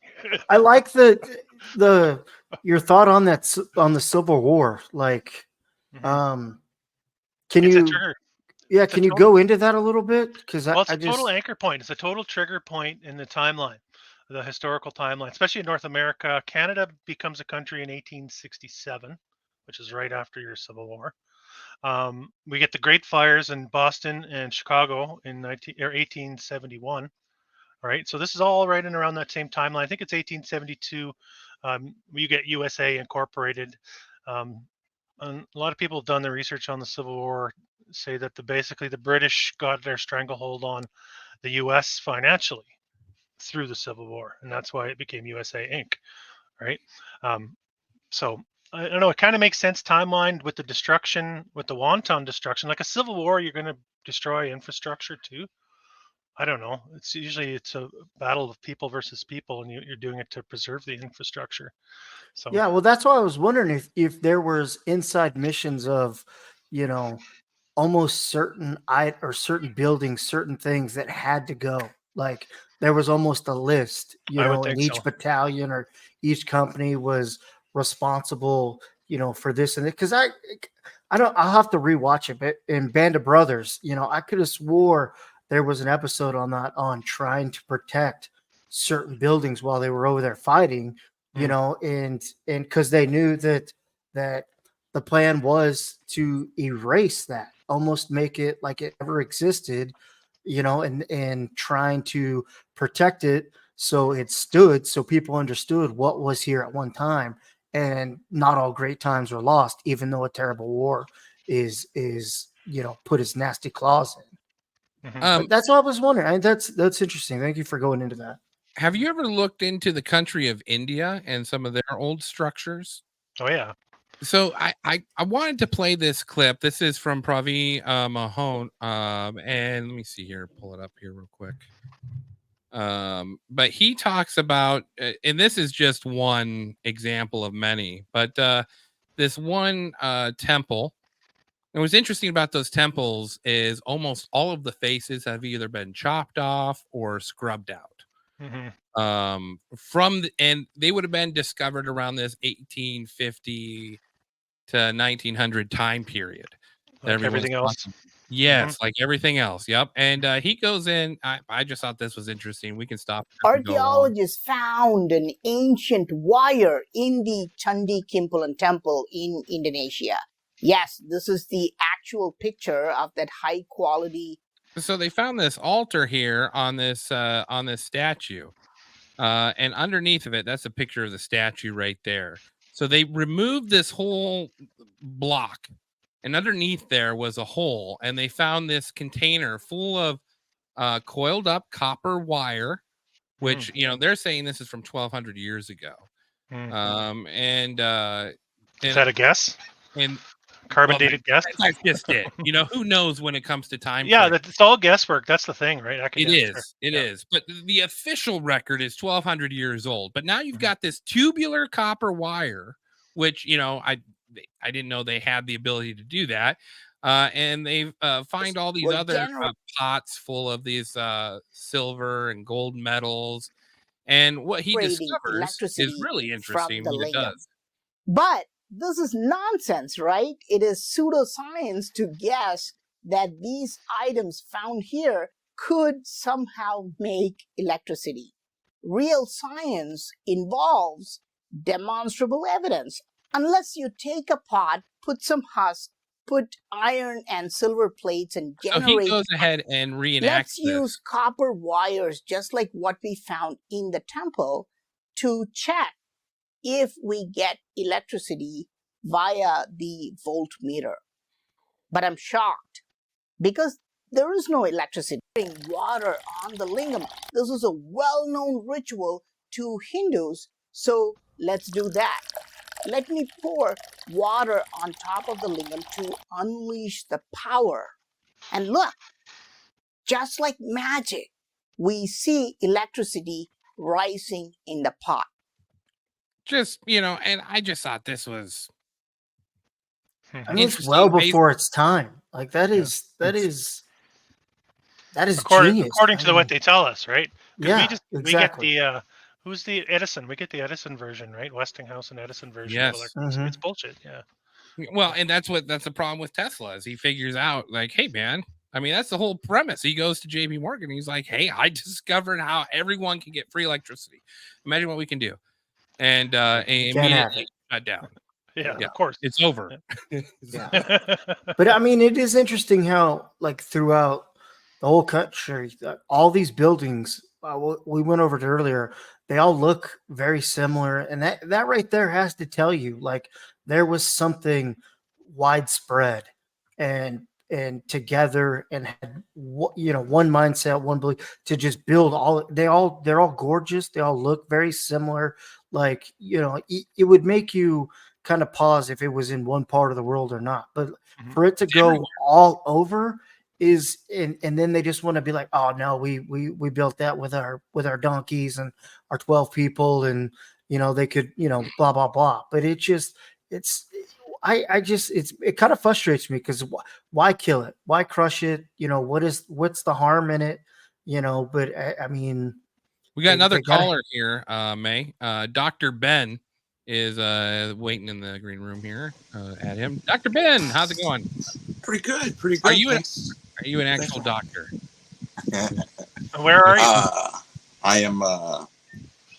I like your thought on that, on the Civil War. Like, can you go into that a little bit? Because it's a total anchor point. It's a total trigger point in the timeline, the historical timeline, especially in North America. Canada becomes a country in 1867, which is right after your Civil War. We get the Great Fires in Boston and Chicago in 1871. All right, so this is all right in around that same timeline. I think it's 1872. You get USA incorporated. And a lot of people have done the research on the Civil War, say that basically the British got their stranglehold on the U.S. financially through the Civil War, and that's why it became USA Inc. Right? So I don't know. It kind of makes sense timeline with the destruction, with the wanton destruction. Like a civil war, you're going to destroy infrastructure too. I don't know. It's usually a battle of people versus people, and you're doing it to preserve the infrastructure. So Yeah, well, that's why I was wondering if there was inside missions of, you know, almost certain buildings, certain things that had to go. Like there was almost a list, I would and think each so. battalion or each company was responsible, for this and that. Because I'll have to rewatch it. But in Band of Brothers, I could have swore there was an episode on that on trying to protect certain buildings while they were over there fighting. And because they knew that the plan was to erase that, almost make it like it never existed, and trying to protect it so it stood, so people understood what was here at one time, and not all great times were lost, even though a terrible war is put its nasty claws in. But that's what I was wondering. That's interesting. Thank you for going into that. Have you ever looked into the country of India and some of their old structures? Oh yeah. So I wanted to play this clip. This is from Pravi Mahon, and let me see here, pull it up here real quick. But he talks about, and this is just one example of many, but this one temple. And what's interesting about those temples is almost all of the faces have either been chopped off or scrubbed out. And they would have been discovered around this 1850 to 1900 time period. Like everything else. Yes, like everything else. Yep. And he goes in. I just thought this was interesting. We can stop. Archaeologists found an ancient wire in the Chandi Kimpulan temple in Indonesia. Yes, this is the actual picture of that high quality. So they found this altar here on this statue. And underneath of it, that's a picture of the statue right there. So they removed this whole block, and underneath there was a hole, and they found this container full of coiled up copper wire, which they're saying this is from 1200 years ago. And is that a guess? And carbon dated guess? That's just it. Who knows when it comes to time? Yeah, it's all guesswork. That's the thing, right? It is. But the official record is 1200 years old. But now you've got this tubular copper wire, which I didn't know they had the ability to do that. And they find all these other pots full of these silver and gold metals. And what he discovers is really interesting when it does. But this is nonsense, right? It is pseudoscience to guess that these items found here could somehow make electricity. Real science involves demonstrable evidence. Unless you take a pot, put some husk, put iron and silver plates and generate. So he goes ahead and reenacts Let's use copper wires, just like what we found in the temple, to check if we get electricity via the voltmeter. But I'm shocked because there is no electricity. Putting water on the lingam. This is a well-known ritual to Hindus, so let's do that. Let me pour water on top of the lingam to unleash the power. And look, just like magic, we see electricity rising in the pot. Just, and I just thought this was it's well before its time. Like that is genius. According to what they tell us, right? Yeah, we get the who's the Edison? We get the Edison version, right? Westinghouse and Edison version. Yes. It's bullshit. Yeah. Well, and that's the problem with Tesla is he figures out like, hey man, I mean that's the whole premise. He goes to JP Morgan. He's like, hey, I discovered how everyone can get free electricity. Imagine what we can do. And immediately shut down. Yeah, of course. It's over. Yeah. But I mean, it is interesting how, like, throughout the whole country, all these buildings we went over it earlier, they all look very similar. And that right there has to tell you, like, there was something widespread and together and had, one mindset, one belief to just build all. They're all gorgeous. They all look very similar. Like, it would make you kind of pause if it was in one part of the world or not. But Mhm. for it to It's go everywhere. all over is, and then they just want to be like, oh no, we built that with our donkeys and our 12 people, and they could blah blah blah. But it just it's I just it kind of frustrates me because why kill it? Why crush it? What's the harm in it? But I mean, We got another they gotta. caller here, May. Dr. Ben is waiting in the green room here at him. Dr. Ben, how's it going? Pretty good, pretty good. Are you Thanks. are you an actual doctor? Where are you? I am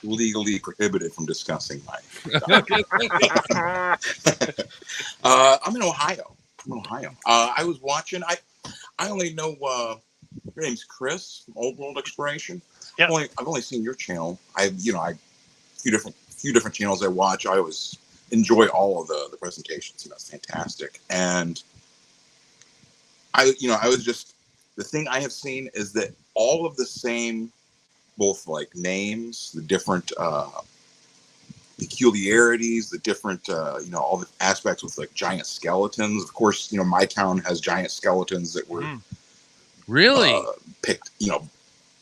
legally prohibited from discussing my. I'm in Ohio. I was watching. I only know your name's Chris from Old World Exploration. Yeah. I've only seen your channel. I few different channels I watch. I always enjoy all of the presentations. It's fantastic. And I was just, the thing I have seen is that all of the same, both like names, the different peculiarities, the different all the aspects with like giant skeletons. Of course, my town has giant skeletons that were really picked,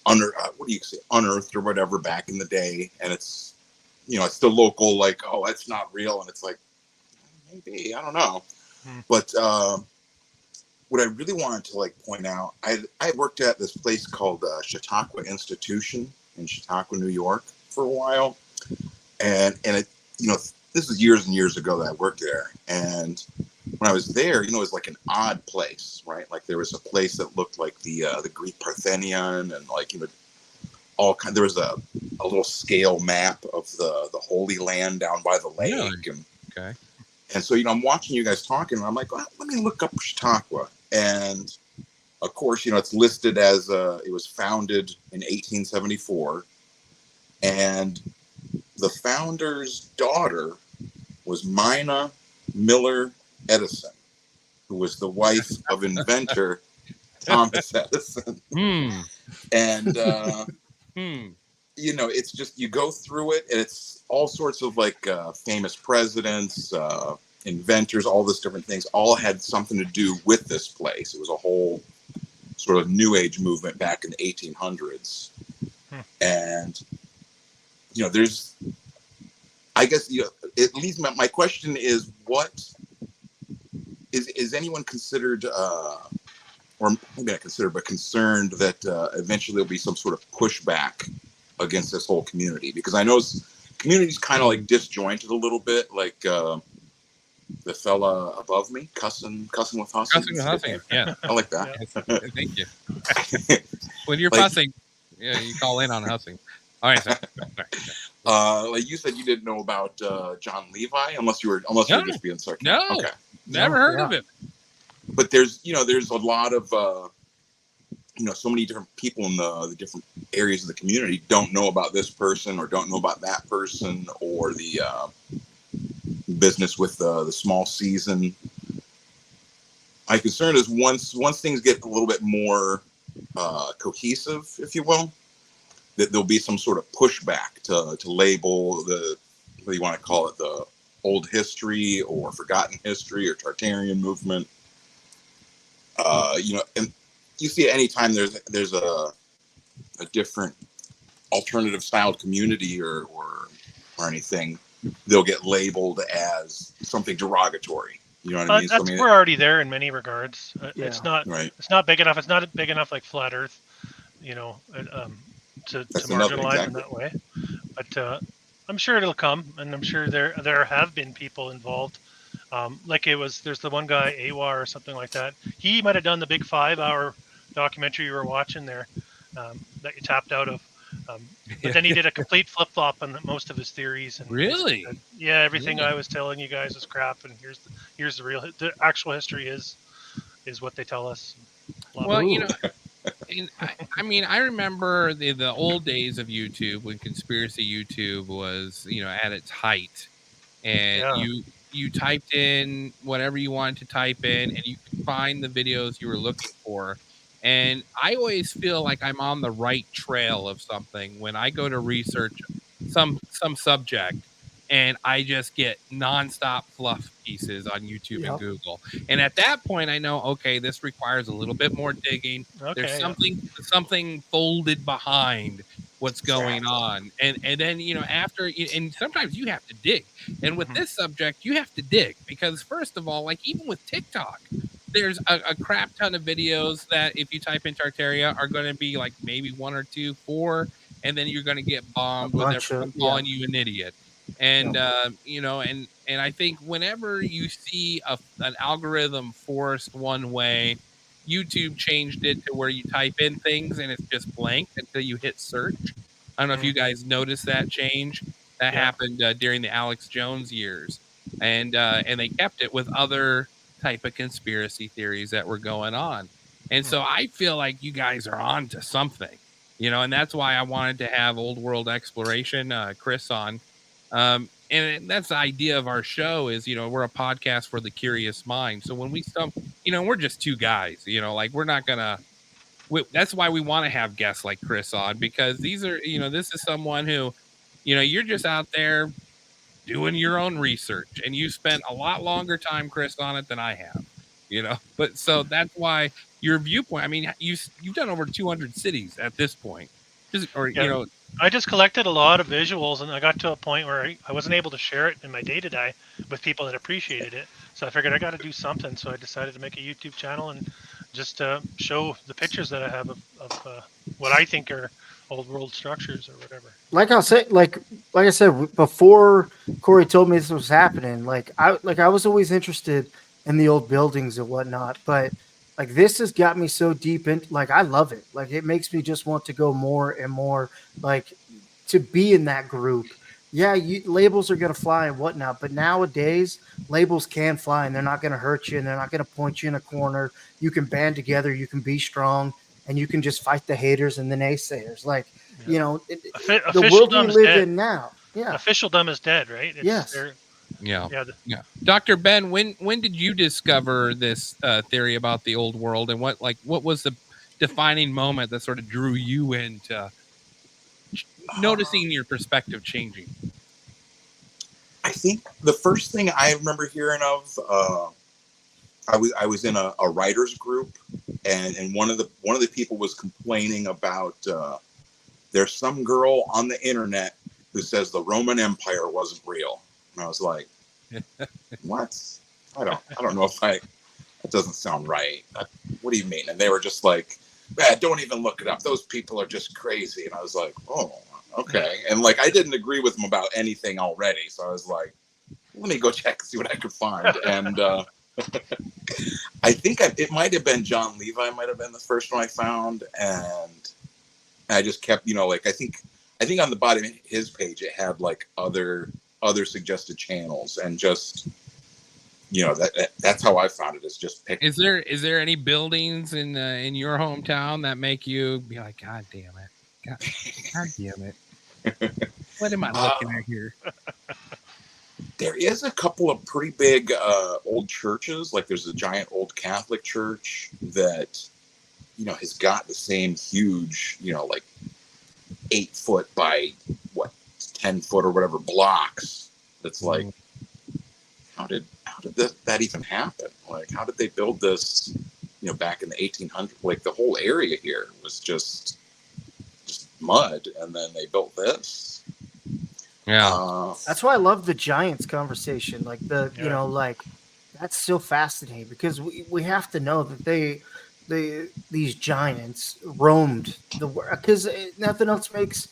unearthed or whatever back in the day, and it's it's the local like, oh, that's not real, and it's like, maybe, I don't know. But what I really wanted to like point out, I worked at this place called Chautauqua Institution in Chautauqua, New York for a while, and it this is years and years ago that I worked there. And when I was there, it was like an odd place, right? Like there was a place that looked like the Greek Parthenon, and like there was a little scale map of the Holy Land down by the lake. Really? Okay. And so I'm watching you guys talking, and I'm like, well, let me look up Chautauqua. And of course, it's listed as it was founded in 1874, and the founder's daughter was Mina Miller Edison, who was the wife of inventor Thomas Edison. And it's just, you go through it, and it's all sorts of like famous presidents, inventors, all this different things, all had something to do with this place. It was a whole sort of new age movement back in the 1800s. And there's, I guess, at least my question is, what is anyone considered or maybe not considered, but concerned that eventually there'll be some sort of pushback against this whole community? Because I know community's kind of like disjointed a little bit, like the fella above me, cussing with Hussing. Cussing with Hussing, yeah. I like that. Yeah. Thank you. When you're like, fussing, you call in on Hussing. All right, sorry. Like you said, you didn't know about John Levi, unless you were just being sarcastic. No, okay. Never heard of it. But there's a lot of so many different people in the different areas of the community don't know about this person or don't know about that person, or the business with the small season. My concern is once things get a little bit more cohesive, if you will, that there'll be some sort of pushback to label the, what do you want to call it, the old history or forgotten history or Tartarian movement. And you see anytime there's a different alternative styled community or anything, they'll get labeled as something derogatory. You know what I mean? That's, we're already there in many regards. It's not right. It's not big enough. It's not big enough like Flat Earth, to marginalize in that way. But I'm sure it'll come, and I'm sure there have been people involved. There's the one guy, AWA or something like that. He might have done the big 5-hour documentary you were watching there that you tapped out of. But then he did a complete flip-flop on most of his theories. And really? Yeah, everything I was telling you guys is crap, and here's the actual history is what they tell us. Well, I remember the old days of YouTube when conspiracy YouTube was, at its height, and you typed in whatever you wanted to type in, and you could find the videos you were looking for. And I always feel like I'm on the right trail of something when I go to research some subject. and I just get nonstop fluff pieces on YouTube and Google. And at that point, I know, okay, this requires a little bit more digging. There's something folded behind what's going on. And then, after, and sometimes you have to dig. And with this subject, you have to dig because, first of all, like even with TikTok, there's a crap ton of videos that if you type in Tartaria are going to be like maybe 1 or 2, 4, and then you're going to get bombed with everyone calling you an idiot. And, and I think whenever you see an algorithm forced one way, YouTube changed it to where you type in things and it's just blank until you hit search. I don't know if you guys noticed that change. That happened during the Alex Jones years. And they kept it with other type of conspiracy theories that were going on. And so I feel like you guys are on to something, and that's why I wanted to have Old World Exploration, Chris on. And that's the idea of our show is, we're a podcast for the curious mind. So when we we're just two guys, like we're not gonna, that's why we want to have guests like Chris on, because these are, this is someone who, you're just out there doing your own research, and you spent a lot longer time, Chris, on it than I have, but so that's why your viewpoint, I mean, you've done over 200 cities at this point, I just collected a lot of visuals, and I got to a point where I wasn't able to share it in my day-to-day with people that appreciated it. So I figured I got to do something. So I decided to make a YouTube channel and just show the pictures that I have of what I think are old world structures or whatever. Like I said before, Corey told me this was happening. Like I was always interested in the old buildings and whatnot, but like this has got me so deep in. Like I love it. Like it makes me just want to go more and more. Like to be in that group. Yeah, labels are gonna fly and whatnot, but nowadays labels can fly and they're not gonna hurt you and they're not gonna point you in a corner. You can band together. You can be strong. And you can just fight the haters and the naysayers. Like, the world we live in now. Yeah. Officialdom is dead, right? Yes. Yeah. Dr. Ben, when did you discover this theory about the old world, and what was the defining moment that sort of drew you into noticing your perspective changing? I think the first thing I remember hearing of, I was in a writers group, and one of the people was complaining about there's some girl on the internet who says the Roman Empire wasn't real, and I was like, what? I don't know if that doesn't sound right. What do you mean? And they were just like, don't even look it up. Those people are just crazy. And I was like, oh, okay. And like I didn't agree with them about anything already, so I was like, let me go check and see what I could find. And I think it might have been John Levi might have been the first one I found, and I just kept, like I think on the bottom of his page it had like other suggested channels, and just that's how I found it. It's just Is there any buildings in your hometown that make you be like, God damn it, God damn it, what am I looking at here? There is a couple of pretty big old churches. Like there's a giant old Catholic church that, has got the same huge, like 8 foot by 10 foot or whatever blocks. That's like, how did that even happen? Like, how did they build this, back in the 1800s? Like the whole area here was just mud, and then they built this. Yeah, that's why I love the Giants conversation. Like like that's so fascinating because we have to know that these giants roamed the world, because nothing else makes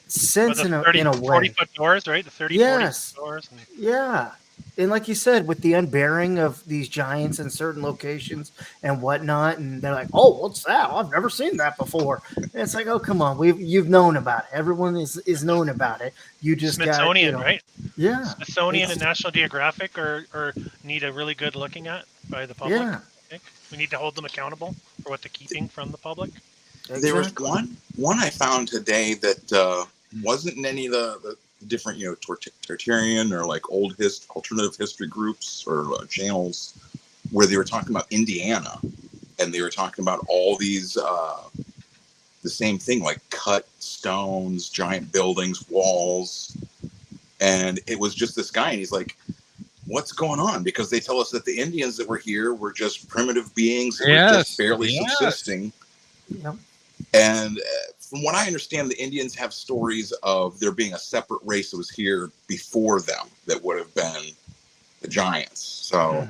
sense in a way. 40-foot doors, right? The 30, 40-foot doors. Yeah. And like you said, with the unbearing of these giants in certain locations and whatnot, and they're like, "Oh, what's that? I've never seen that before." And it's like, "Oh, come on, you've known about it. Everyone is known about it. You just Smithsonian, right? Yeah, Smithsonian and National Geographic are need a really good looking at by the public. Yeah, I think we need to hold them accountable for what they're keeping from the public. Exactly. There was one I found today that wasn't in any of the different, Tartarian or like alternative history groups or channels, where they were talking about Indiana, and they were talking about all these the same thing, like cut stones, giant buildings, walls, And it was just this guy, and he's like, what's going on? Because they tell us that the Indians that were here were just primitive beings that were just barely subsisting. Yep. And from what I understand, the Indians have stories of there being a separate race that was here before them that would have been the giants. So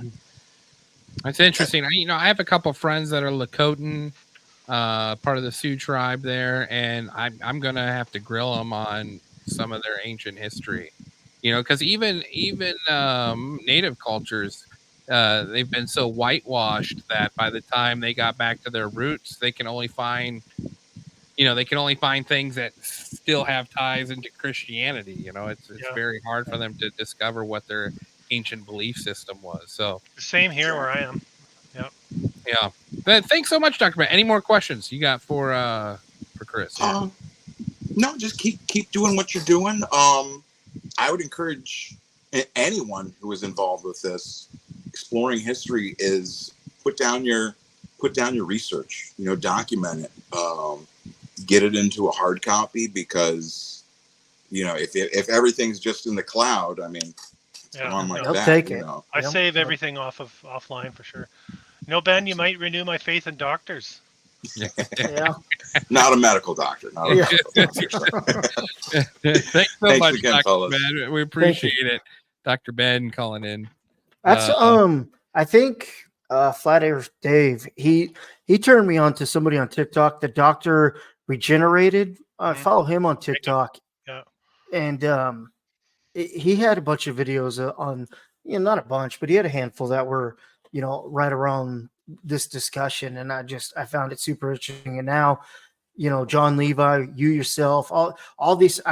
that's interesting. I have a couple of friends that are Lakotan, part of the Sioux tribe there, and I'm gonna have to grill them on some of their ancient history. Because even native cultures, they've been so whitewashed that by the time they got back to their roots, they can only find things that still have ties into Christianity. It's very hard for them to discover what their ancient belief system was. So the same here where I am. Yep. Yeah. But thanks so much, Dr. Ben. Any more questions you got for Chris? No, just keep doing what you're doing. I would encourage anyone who is involved with this, exploring history, is put down your research. Document it. Get it into a hard copy, because if everything's just in the cloud, I mean, it's gone like that. Take it. I save everything offline for sure. Ben, you might renew my faith in doctors. Yeah. Not a medical doctor. Not a medical doctor. Thanks so much, again, Dr. fellas. Ben. We appreciate it. Dr. Ben calling in. That's I think Flat Earth Dave, he turned me on to somebody on TikTok, the Dr. Regenerated. I follow him on TikTok. Yeah. And he had a bunch of videos on, not a bunch, but he had a handful that were, right around this discussion. And I found it super interesting. And now, John Levi, you yourself, all these,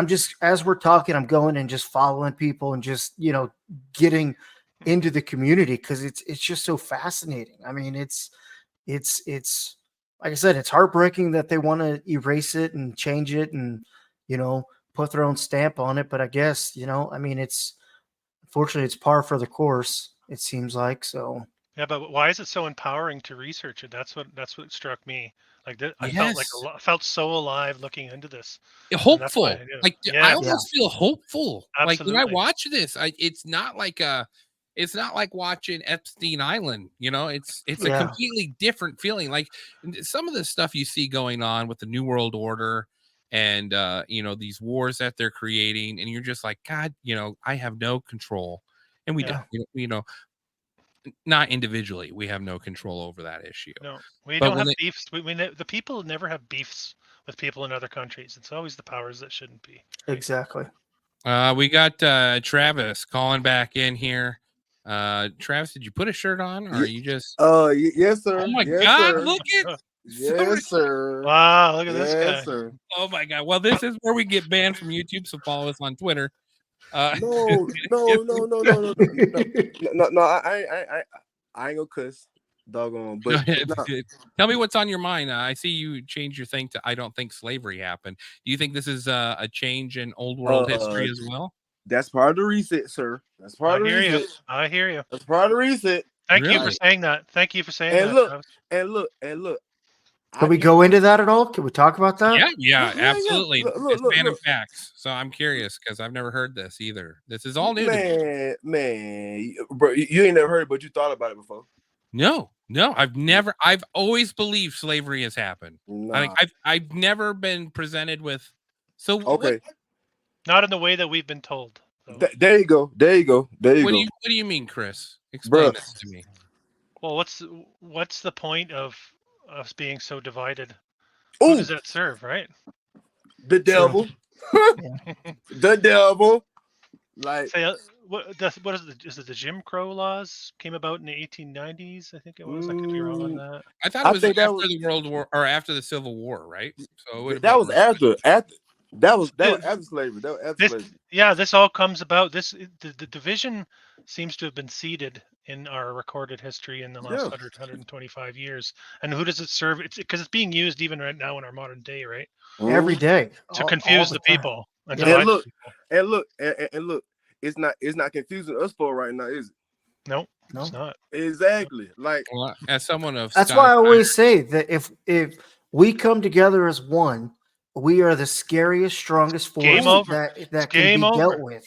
as we're talking, I'm going and just following people and just, getting into the community, because it's just so fascinating. I mean, it's like I said, it's heartbreaking that they want to erase it and change it and, put their own stamp on it. But I guess, unfortunately it's par for the course, it seems like. So yeah, but why is it so empowering to research it? That's what struck me. Like that, I felt so alive looking into this. Hopeful. I almost feel hopeful. Absolutely. Like when I watch this, it's not like watching Epstein Island. It's a completely different feeling. Like some of the stuff you see going on with the New World Order and these wars that they're creating, and you're just like, God, I have no control, and we don't. Not individually, we have no control over that issue. No, we don't have beefs. The people never have beefs with people in other countries. It's always the powers that shouldn't be. Exactly. We got Travis calling back in here. Travis, did you put a shirt on, or are you just? Yes, sir. Oh my yes, God! Sir. Look at. Yes, sir. Wow, look at this guy. Sir. Oh my God! Well, this is where we get banned from YouTube, so follow us on Twitter. No. I ain't gonna cuss, doggone. But tell me what's on your mind. I see you changed your thing to "I don't think slavery happened." Do you think this is a change in old world history as well? That's part of the reset, sir. That's part of the reset. I hear you. That's part of the reset. Thank you for saying that. Thank you for saying that. Look. Can we go into that at all? Can we talk about that? Yeah, absolutely. Look, it's Fantom facts. So I'm curious because I've never heard this either. This is all new to me. Man, bro, you ain't never heard it, but you thought about it before. No, I've always believed slavery has happened. Nah. I've never been presented with. So okay, not in the way that we've been told. So. There you go. What do you mean, Chris? Explain this to me. Well, what's the point of us being so divided? Who does that serve, right? The devil. The devil. Like what is it? Is it the Jim Crow laws came about in the 1890s? I think it was. I could be wrong on that. I thought it was after the World War or after the Civil War, right? So that was after. That was after slavery. That was after slavery. Yeah, this all comes about. The division seems to have been seeded in our recorded history in the last 125 years. And who does it serve? It's because it's being used even right now in our modern day, right? Every day to confuse the people. And look, it's not confusing us for right now, is it? No, it's not. Exactly. Like as someone of that's why I always say that if we come together as one, we are the scariest, strongest force that can be dealt with.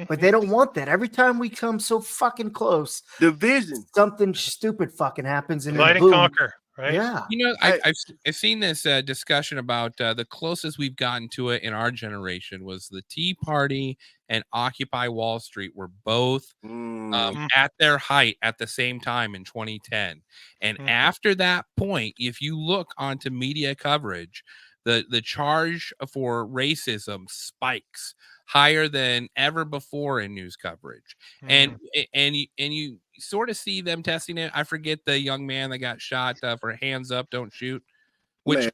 but they don't want that. Every time we come so fucking close, division, something stupid fucking happens, and Divide then and boom. conquer, right? Yeah. You know, I've seen this discussion about the closest we've gotten to it in our generation was the Tea Party and Occupy Wall Street were both at their height at the same time in 2010. And after that point, if you look onto media coverage, the charge for racism spikes higher than ever before in news coverage. And you sort of see them testing it. I forget the young man that got shot for hands up, don't shoot, which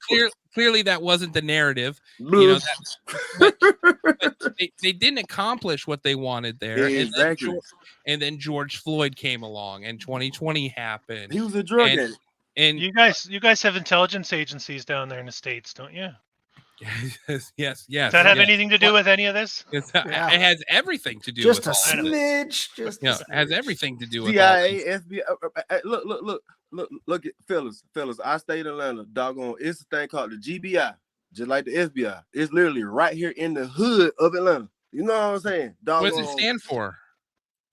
clearly that wasn't the narrative. You know, but they didn't accomplish what they wanted there. Exactly. And then George Floyd came along and 2020 happened. He was a drug addict. And you guys have intelligence agencies down there in the States, don't you? yes. Does that have anything to do with any of this? It has everything to do Just with a all of it. smidge. Just It has everything to do with CIA, FBI. Look at fellas. I stayed in Atlanta. Doggone, it's a thing called the GBI, just like the FBI. It's literally right here in the hood of Atlanta. You know what I'm saying? Doggone, what does it stand for?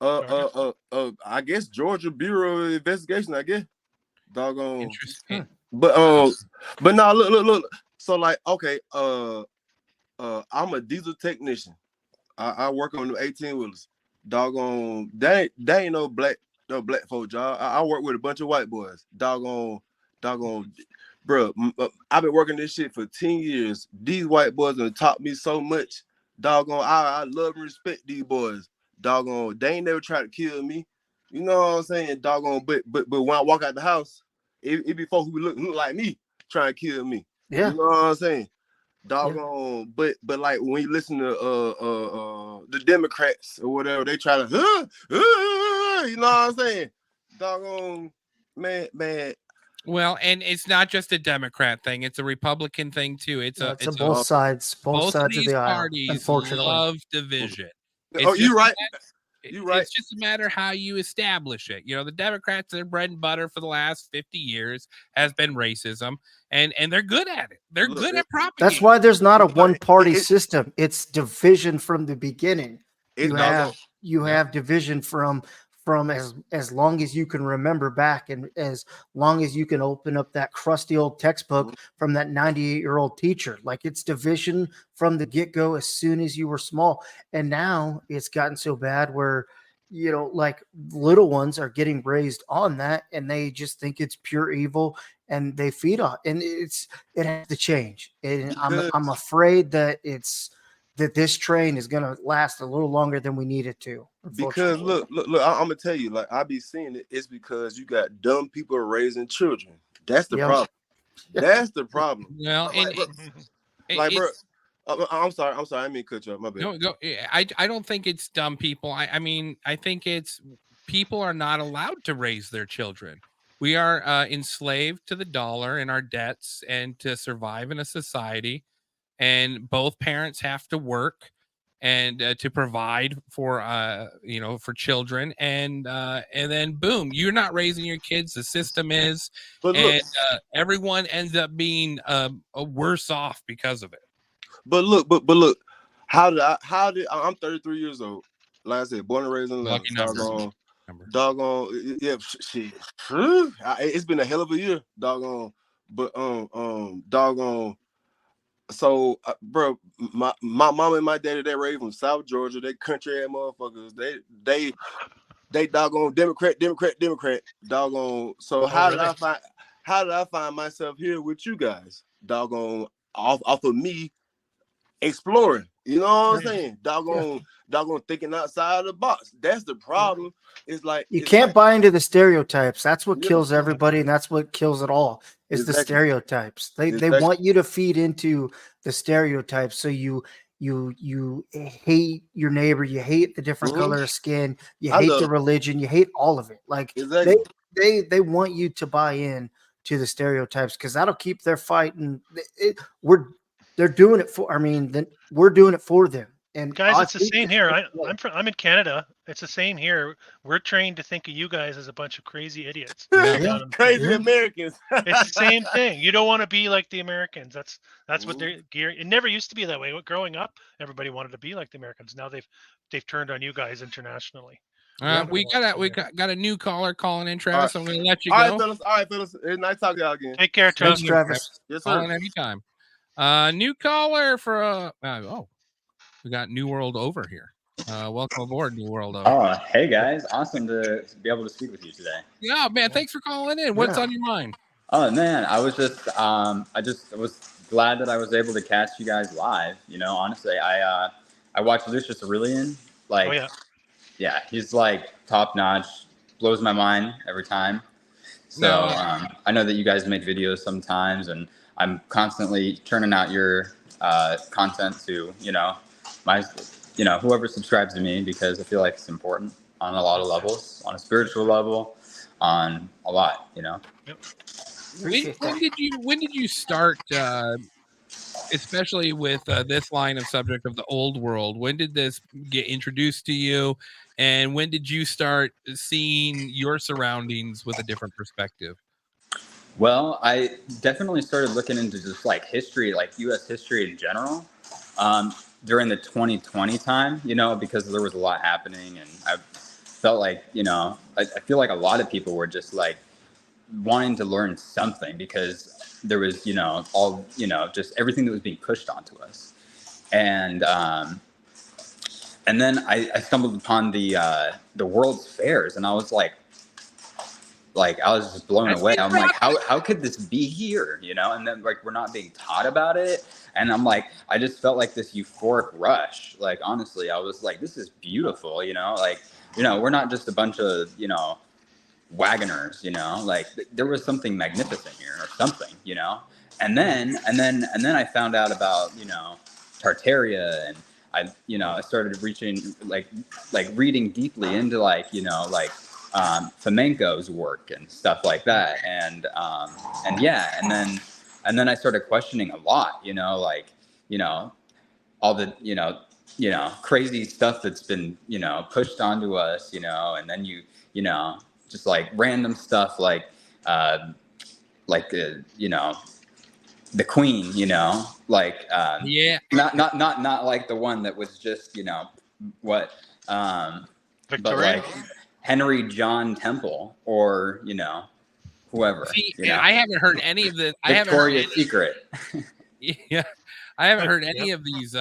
I guess Georgia Bureau of Investigation. I guess. Doggone. Interesting. But now look. So like, okay, I'm a diesel technician. I work on the 18-wheelers. Doggone, they ain't no black folk job. I work with a bunch of white boys. Doggone, bro. I've been working this shit for 10 years. These white boys have taught me so much. Doggone, I love and respect these boys. Doggone, they ain't never tried to kill me. You know what I'm saying? Doggone, but when I walk out the house, it be folks who look like me trying to kill me. Yeah. You know what I'm saying? Doggone, but like when you listen to the Democrats or whatever, they try to you know what I'm saying? Doggone, man. Well, and it's not just a Democrat thing; it's a Republican thing too. It's both sides both of these the aisle. parties Unfortunately, love division. You're right. You're right. It's just a matter how you establish it. You know, the Democrats, their bread and butter for the last 50 years has been racism, and they're good at it. They're good at propagating. That's why there's not a one-party system. It's division from the beginning. You have division from as long as you can remember back, and as long as you can open up that crusty old textbook from that 98-year-old teacher. Like, it's division from the get-go as soon as you were small. And now it's gotten so bad where, you know, like, little ones are getting raised on that, and they just think it's pure evil, and they feed on it. And it has to change. And I'm afraid that this train is going to last a little longer than we need it to. Because look, I'm gonna tell you, like, I be seeing it. It's because you got dumb people raising children. That's the problem. That's the problem. Well, bro, I'm sorry. I didn't mean to cut you off. My bad. No, I don't think it's dumb people. I mean, I think it's people are not allowed to raise their children. We are enslaved to the dollar and our debts, and to survive in a society. And both parents have to work and to provide for for children, and then boom, you're not raising your kids. The system is, and everyone ends up being worse off because of it. But look, how did I'm 33 years old. Like I said, born and raised in Atlanta. Doggone, yeah, shit. It's been a hell of a year, doggone. But doggone. So, bro, my mom and my daddy, they raised from South Georgia. They country ass motherfuckers. They doggone Democrat, doggone. So how did I find myself here with you guys? Doggone off of me exploring. You know what I'm saying? Doggone thinking outside the box. That's the problem. It's like you can't buy into the stereotypes. That's what kills everybody, and that's what kills it all. Is the stereotypes. They want you to feed into the stereotypes, so you hate your neighbor, you hate the different color of skin, you hate the religion, you hate all of it. Like they want you to buy in to the stereotypes, because that'll keep their fighting. They're doing it for. I mean, we're doing it for them. And guys, it's the same here. I'm in Canada, It's the same here. We're trained to think of you guys as a bunch of crazy idiots. Yeah. Crazy Americans. It's the same thing. You don't want to be like the Americans. That's what they're gearing. It never used to be that way. Growing up, everybody wanted to be like the Americans. Now they've turned on you guys internationally. We got a new caller calling in, Travis. All I'm going to let you All go. right, fellas. All right, fellas. It's nice talking to y'all again. Take care, Thanks, Tom. Travis. Yes, Call sir. in anytime. New caller for we got New World Over here. Welcome aboard, New World Over. Oh, hey guys! Awesome to be able to speak with you today. Yeah, man. Thanks for calling in. What's on your mind? Oh man, I was just I was glad that I was able to catch you guys live. You know, honestly, I watched Lucius Aurelian. Like, Oh yeah. Yeah, he's like top notch. Blows my mind every time. So No. I know that you guys make videos sometimes, and I'm constantly turning out your content to whoever subscribes to me, because I feel like it's important on a lot of levels, on a spiritual level, on a lot. Yep. When did you start? Especially with this line of subject of the old world, when did this get introduced to you, and when did you start seeing your surroundings with a different perspective? Well, I definitely started looking into just like history, like U.S. history in general, during the 2020 time, because there was a lot happening, and I felt like, I feel like a lot of people were just like wanting to learn something, because there was, just everything that was being pushed onto us. And then I stumbled upon the World's Fairs, and I was like I was just blown away. I'm like, how could this be here? And then like, we're not being taught about it. And I'm like, I just felt like this euphoric rush. Like, honestly, I was like, this is beautiful, we're not just a bunch of, wagoners, like there was something magnificent here or something, and then I found out about, Tartaria, and I started reaching like reading deeply into Flamenco's work and stuff like that. And then I started questioning a lot, all the, crazy stuff that's been, pushed onto us, and then just like random stuff like the Queen, not like the one that was just, but like Henry John Temple, or, whoever. See, I haven't heard any of the Victoria's Secret. Yeah. I haven't heard any of these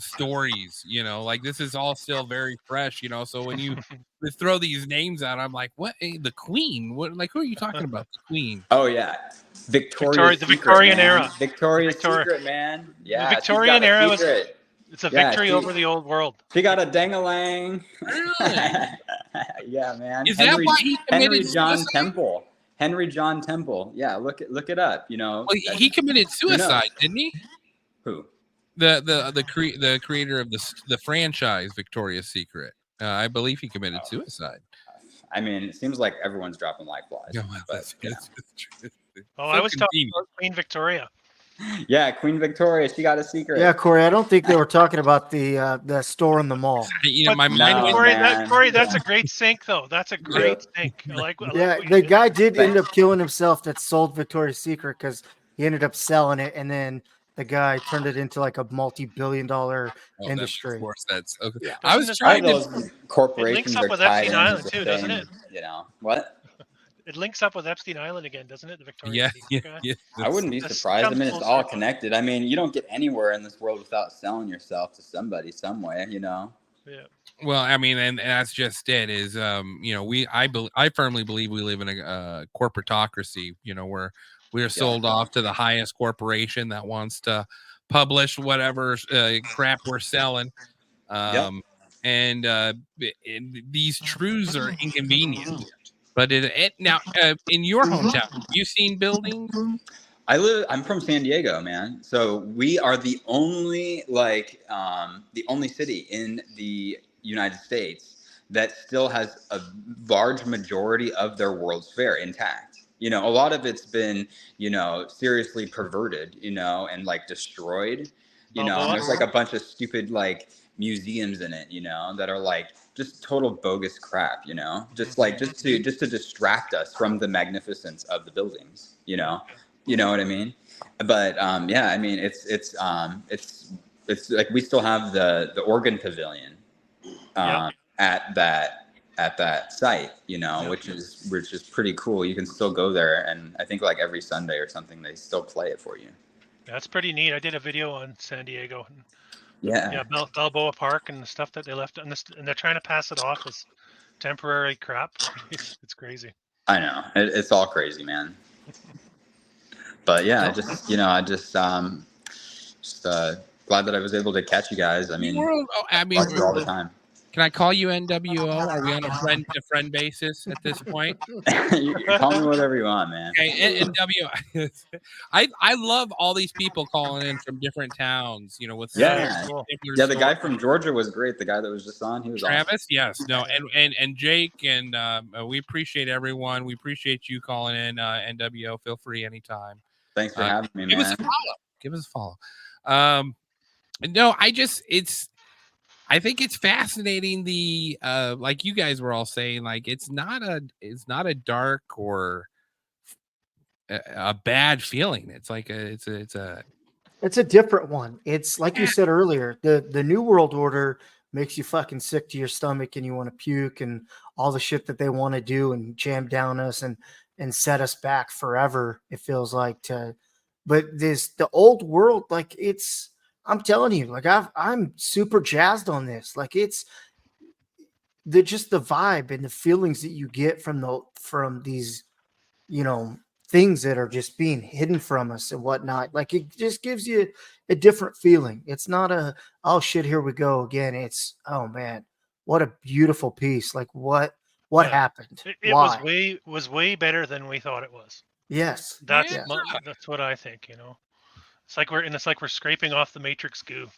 stories, like this is all still very fresh, so when you throw these names out, I'm like, what? Hey, the Queen? What? Like, who are you talking about? The Queen? Oh yeah, The Victorian era. Victoria's Secret, man. Yeah, the Victorian era was. It's a victory over the old world. She got a dang-a-lang. Really? Yeah, man. Is that why he committed suicide? Henry John Temple. Yeah, look it up. Well, he committed suicide, didn't he? Who? The creator of the franchise Victoria's Secret. I believe he committed suicide. I mean, it seems like everyone's dropping like flies. Yeah, I was talking about Queen Victoria. Yeah, Queen Victoria, she got a secret. Yeah, Corey, I don't think they were talking about the store in the mall. My mind. Corey, that's a great sync, though. That's a great sync. The guy did end up killing himself that sold Victoria's Secret, because he ended up selling it, and then the guy turned it into like a multi-billion-dollar industry. Of course, that's okay. Yeah. I was trying to. Corporations it links up with Epstein Island too, doesn't it? What? It links up with Epstein Island again, doesn't it? The Victoria's Secret guy? Yeah. I wouldn't be surprised. I mean, it's all connected. I mean, you don't get anywhere in this world without selling yourself to somebody, some way, Yeah. Well, I mean, and that's just it. Is I firmly believe we live in a corporatocracy. Where we're sold off to the highest corporation that wants to publish whatever crap we're selling. And these truths are inconvenient. But now in your hometown, have you seen buildings? I'm from San Diego, man. So we are the only city in the United States that still has a large majority of their World's Fair intact. A lot of it's been, seriously perverted, and like destroyed. you know, and there's like a bunch of stupid like museums in it, you know, that are like just total bogus crap, you know, just to distract us from the magnificence of the buildings, you know what I mean? But yeah, I mean it's like we still have the organ pavilion at that site, you know, which is pretty cool. You can still go there, and I think like every Sunday or something they still play it for you. That's pretty neat. I did a video on San Diego. Yeah. Balboa Park and the stuff that they left on this, and they're trying to pass it off as temporary crap. It's crazy. I know it's all crazy, man. But yeah, I just glad that I was able to catch you guys. I mean, we're all the time. Can I call you NWO? Are we on a friend-to-friend basis at this point? You call me whatever you want, man. Okay, NWO. I love all these people calling in from different towns. You know, with the guy from Georgia was great. The guy that was just on, he was Travis. awesome. Yes, no, and Jake, and we appreciate everyone. We appreciate you calling in. NWO, feel free anytime. Thanks for having me, man. Give us a follow. No, I think it's fascinating. The like you guys were all saying, like it's not a dark or a bad feeling. It's like it's a different one. It's like you said earlier, the New World Order makes you fucking sick to your stomach and you want to puke and all the shit that they want to do and jam down us and set us back forever. It feels like but the old world, like I'm telling you, like I'm super jazzed on this. Like it's just the vibe and the feelings that you get from these, you know, things that are just being hidden from us and whatnot. Like it just gives you a different feeling. It's not oh shit, here we go again. It's, oh man, what a beautiful piece. Like what happened? It was way better than we thought it was. Yes. That's what I think, you know. It's like we're scraping off the Matrix goo,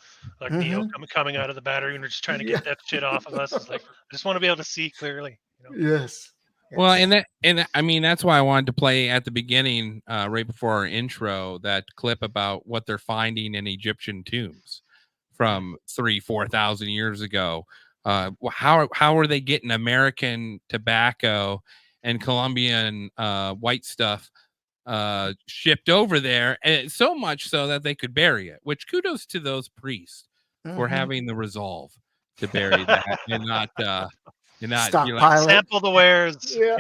like Neo coming out of the battery, and we're just trying to get that shit off of us. It's like I just want to be able to see clearly. You know? Yes. Well, and I mean that's why I wanted to play at the beginning, right before our intro, that clip about what they're finding in Egyptian tombs from 3,000-4,000 years ago. How are they getting American tobacco and Colombian white stuff shipped over there, and so much so that they could bury it, which kudos to those priests for having the resolve to bury that and not stockpile it. Sample the wares. Yeah.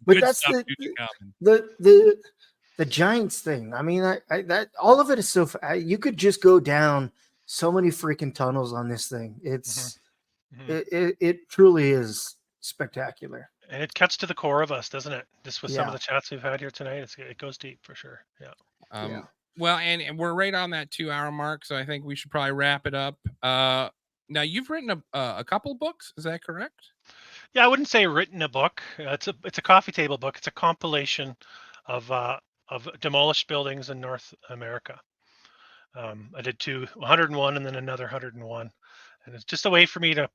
But that's the Giants thing. I mean, that all of it is so you could just go down so many freaking tunnels on this thing. It's it truly is spectacular. And it cuts to the core of us, doesn't it? Just with some of the chats we've had here tonight, it goes deep for sure. Yeah. Well, and we're right on that 2-hour mark, so I think we should probably wrap it up. Now you've written a couple books, is that correct? Yeah, I wouldn't say written a book. It's a coffee table book. It's a compilation of demolished buildings in North America. I did 101 and then another 101. And it's just a way for me to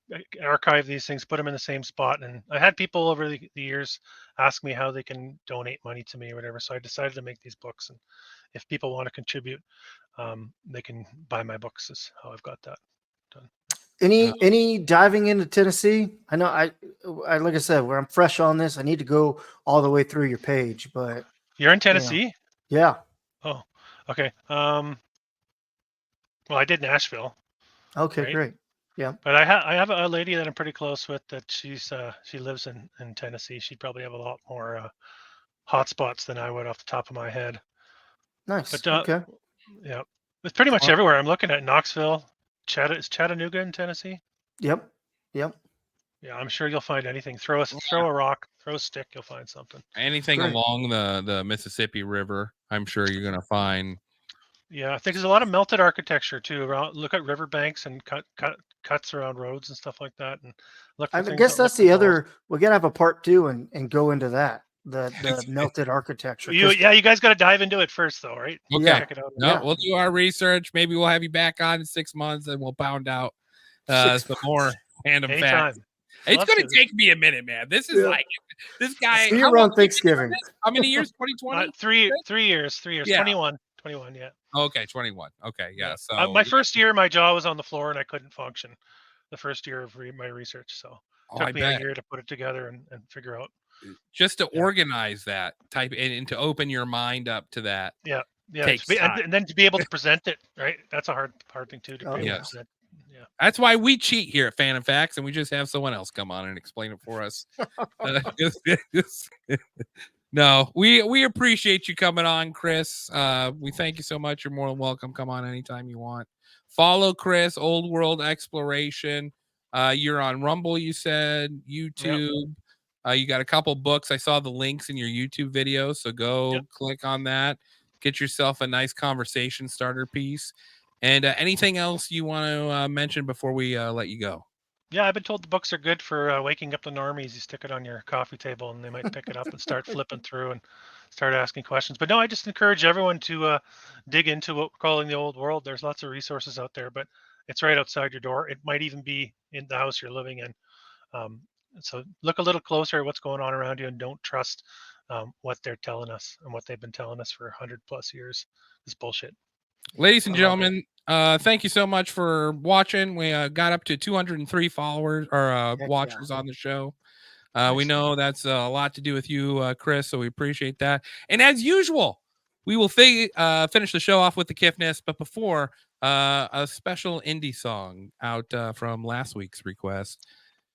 archive these things, put them in the same spot. And I had people over the years ask me how they can donate money to me or whatever. So I decided to make these books. And if people want to contribute, they can buy my books. Is how I've got that done. Any diving into Tennessee? I know I like I said, where I'm fresh on this, I need to go all the way through your page, but you're in Tennessee? Yeah. Oh, okay. Well, I did Nashville. Okay, right? Great. Yeah. But I have a lady that I'm pretty close with that she lives in Tennessee. She'd probably have a lot more hot spots than I would off the top of my head. Nice. But, okay. Yeah. It's pretty much everywhere. I'm looking at Knoxville. Is Chattanooga in Tennessee? Yep. Yeah, I'm sure you'll find anything. Throw a rock, throw a stick, you'll find something. Anything along the Mississippi River, I'm sure you're gonna find. Yeah, I think there's a lot of melted architecture too. Look at riverbanks and cuts around roads and stuff like that. And look. I guess that's the other. We gotta have a part 2 and go into that. The melted architecture. You guys got to dive into it first, though, right? Okay. Check it out. We'll do our research. Maybe we'll have you back on in 6 months, and we'll pound out some more random facts. It's going to take me a minute, man. This is like this guy. See you around Thanksgiving. How many years? 2020. 3 years. Yeah. 21. 21, yeah. Okay, 21. Okay, yeah. So my first year, my jaw was on the floor and I couldn't function. The first year of my research, so it took me a year to put it together and figure out. Just to organize that type and to open your mind up to that. Yeah. Takes time. And then to be able to present it, right? That's a hard thing too. To be able to present. Yeah. That's why we cheat here at Fantom Facts, and we just have someone else come on and explain it for us. No, we appreciate you coming on, Chris. We thank you so much. You're more than welcome. Come on anytime you want. Follow Chris, Old World Exploration. You're on Rumble, you said, YouTube. Yep. You got a couple books. I saw the links in your YouTube video, so go click on that. Get yourself a nice conversation starter piece. And anything else you want to mention before we let you go? Yeah, I've been told the books are good for waking up the normies. You stick it on your coffee table and they might pick it up and start flipping through and start asking questions. But no, I just encourage everyone to dig into what we're calling the old world. There's lots of resources out there, but it's right outside your door. It might even be in the house you're living in. So look a little closer at what's going on around you and don't trust what they're telling us and what they've been telling us for 100+ years. It's bullshit. Ladies and gentlemen, thank you so much for watching. We got up to 203 followers or watchers on the show. We know that's a lot to do with you, Chris, so we appreciate that. And as usual, we will finish the show off with the Kiffness, but before a special indie song out from last week's request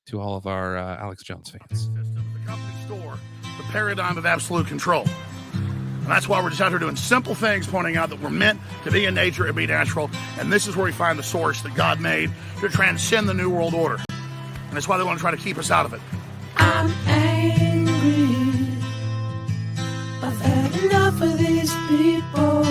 to all of our Alex Jones fans. The company store, the paradigm of absolute control. And that's why we're just out here doing simple things, pointing out that we're meant to be in nature and be natural. And this is where we find the source that God made to transcend the New World Order. And that's why they want to try to keep us out of it. I'm angry. I've had enough of these people.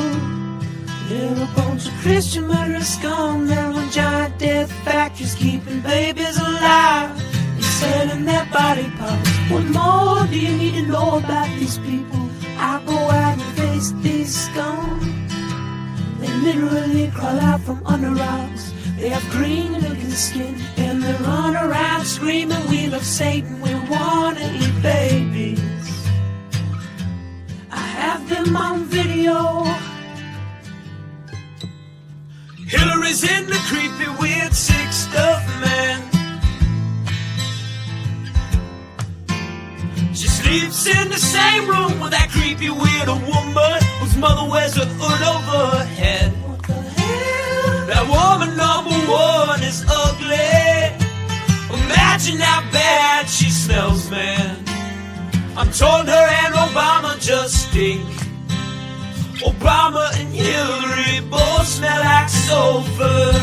They're a bunch of Christian murderers scum. They're on giant death factories keeping babies alive and selling their body parts. What more do you need to know about these people? I go out and face these scum. They literally crawl out from under rocks. They have green looking skin and they run around screaming, we love Satan, we wanna eat babies. I have them on video. Hillary's in the creepy weird sick stuff, man. She sleeps in the same room with that creepy weird woman whose mother wears a hood over her head. What the hell? That woman number one is ugly. Imagine how bad she smells, man. I'm told her and Obama just stink. Obama and Hillary both smell like sulfur.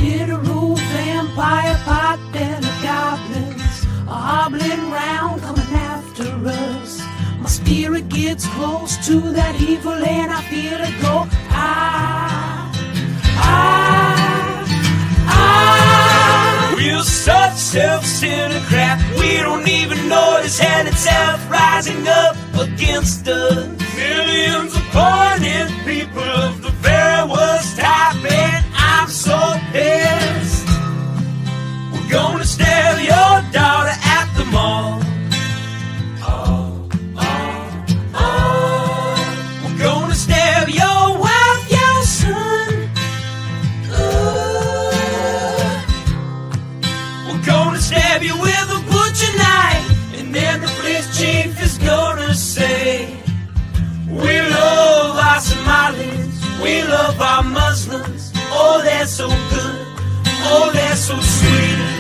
Literal vampire pot and the goblins are hobbling round coming after us. My spirit gets close to that evil and I feel it go. We're such self-centered crap. We don't even notice hell itself rising up against us. Millions of pointed people of the very worst type, and I'm so pissed. We're gonna steal your daughter at the mall. We're gonna steal your wife, your son. We're gonna stab you with a butcher knife, and then the police chief is gonna say, we love our Somalis, we love our Muslims. Oh, they're so good, oh, they're so sweet.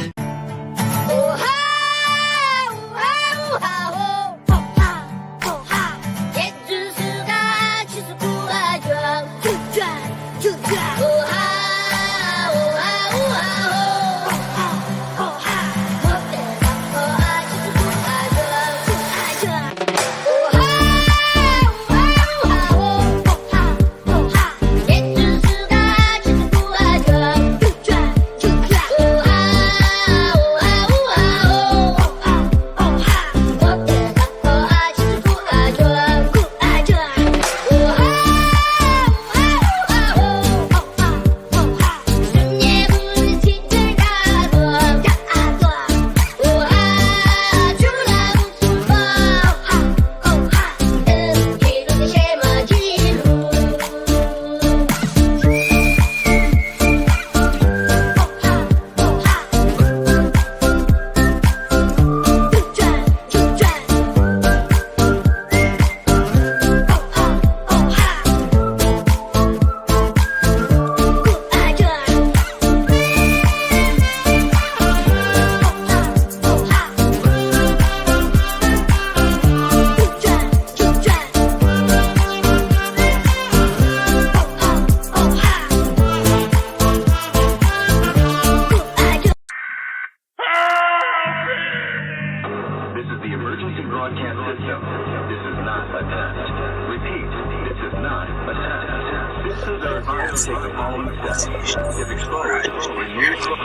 broadcast system. This is not a test. Repeat, this is not a test. This is our violation of home test. If exposed, remove the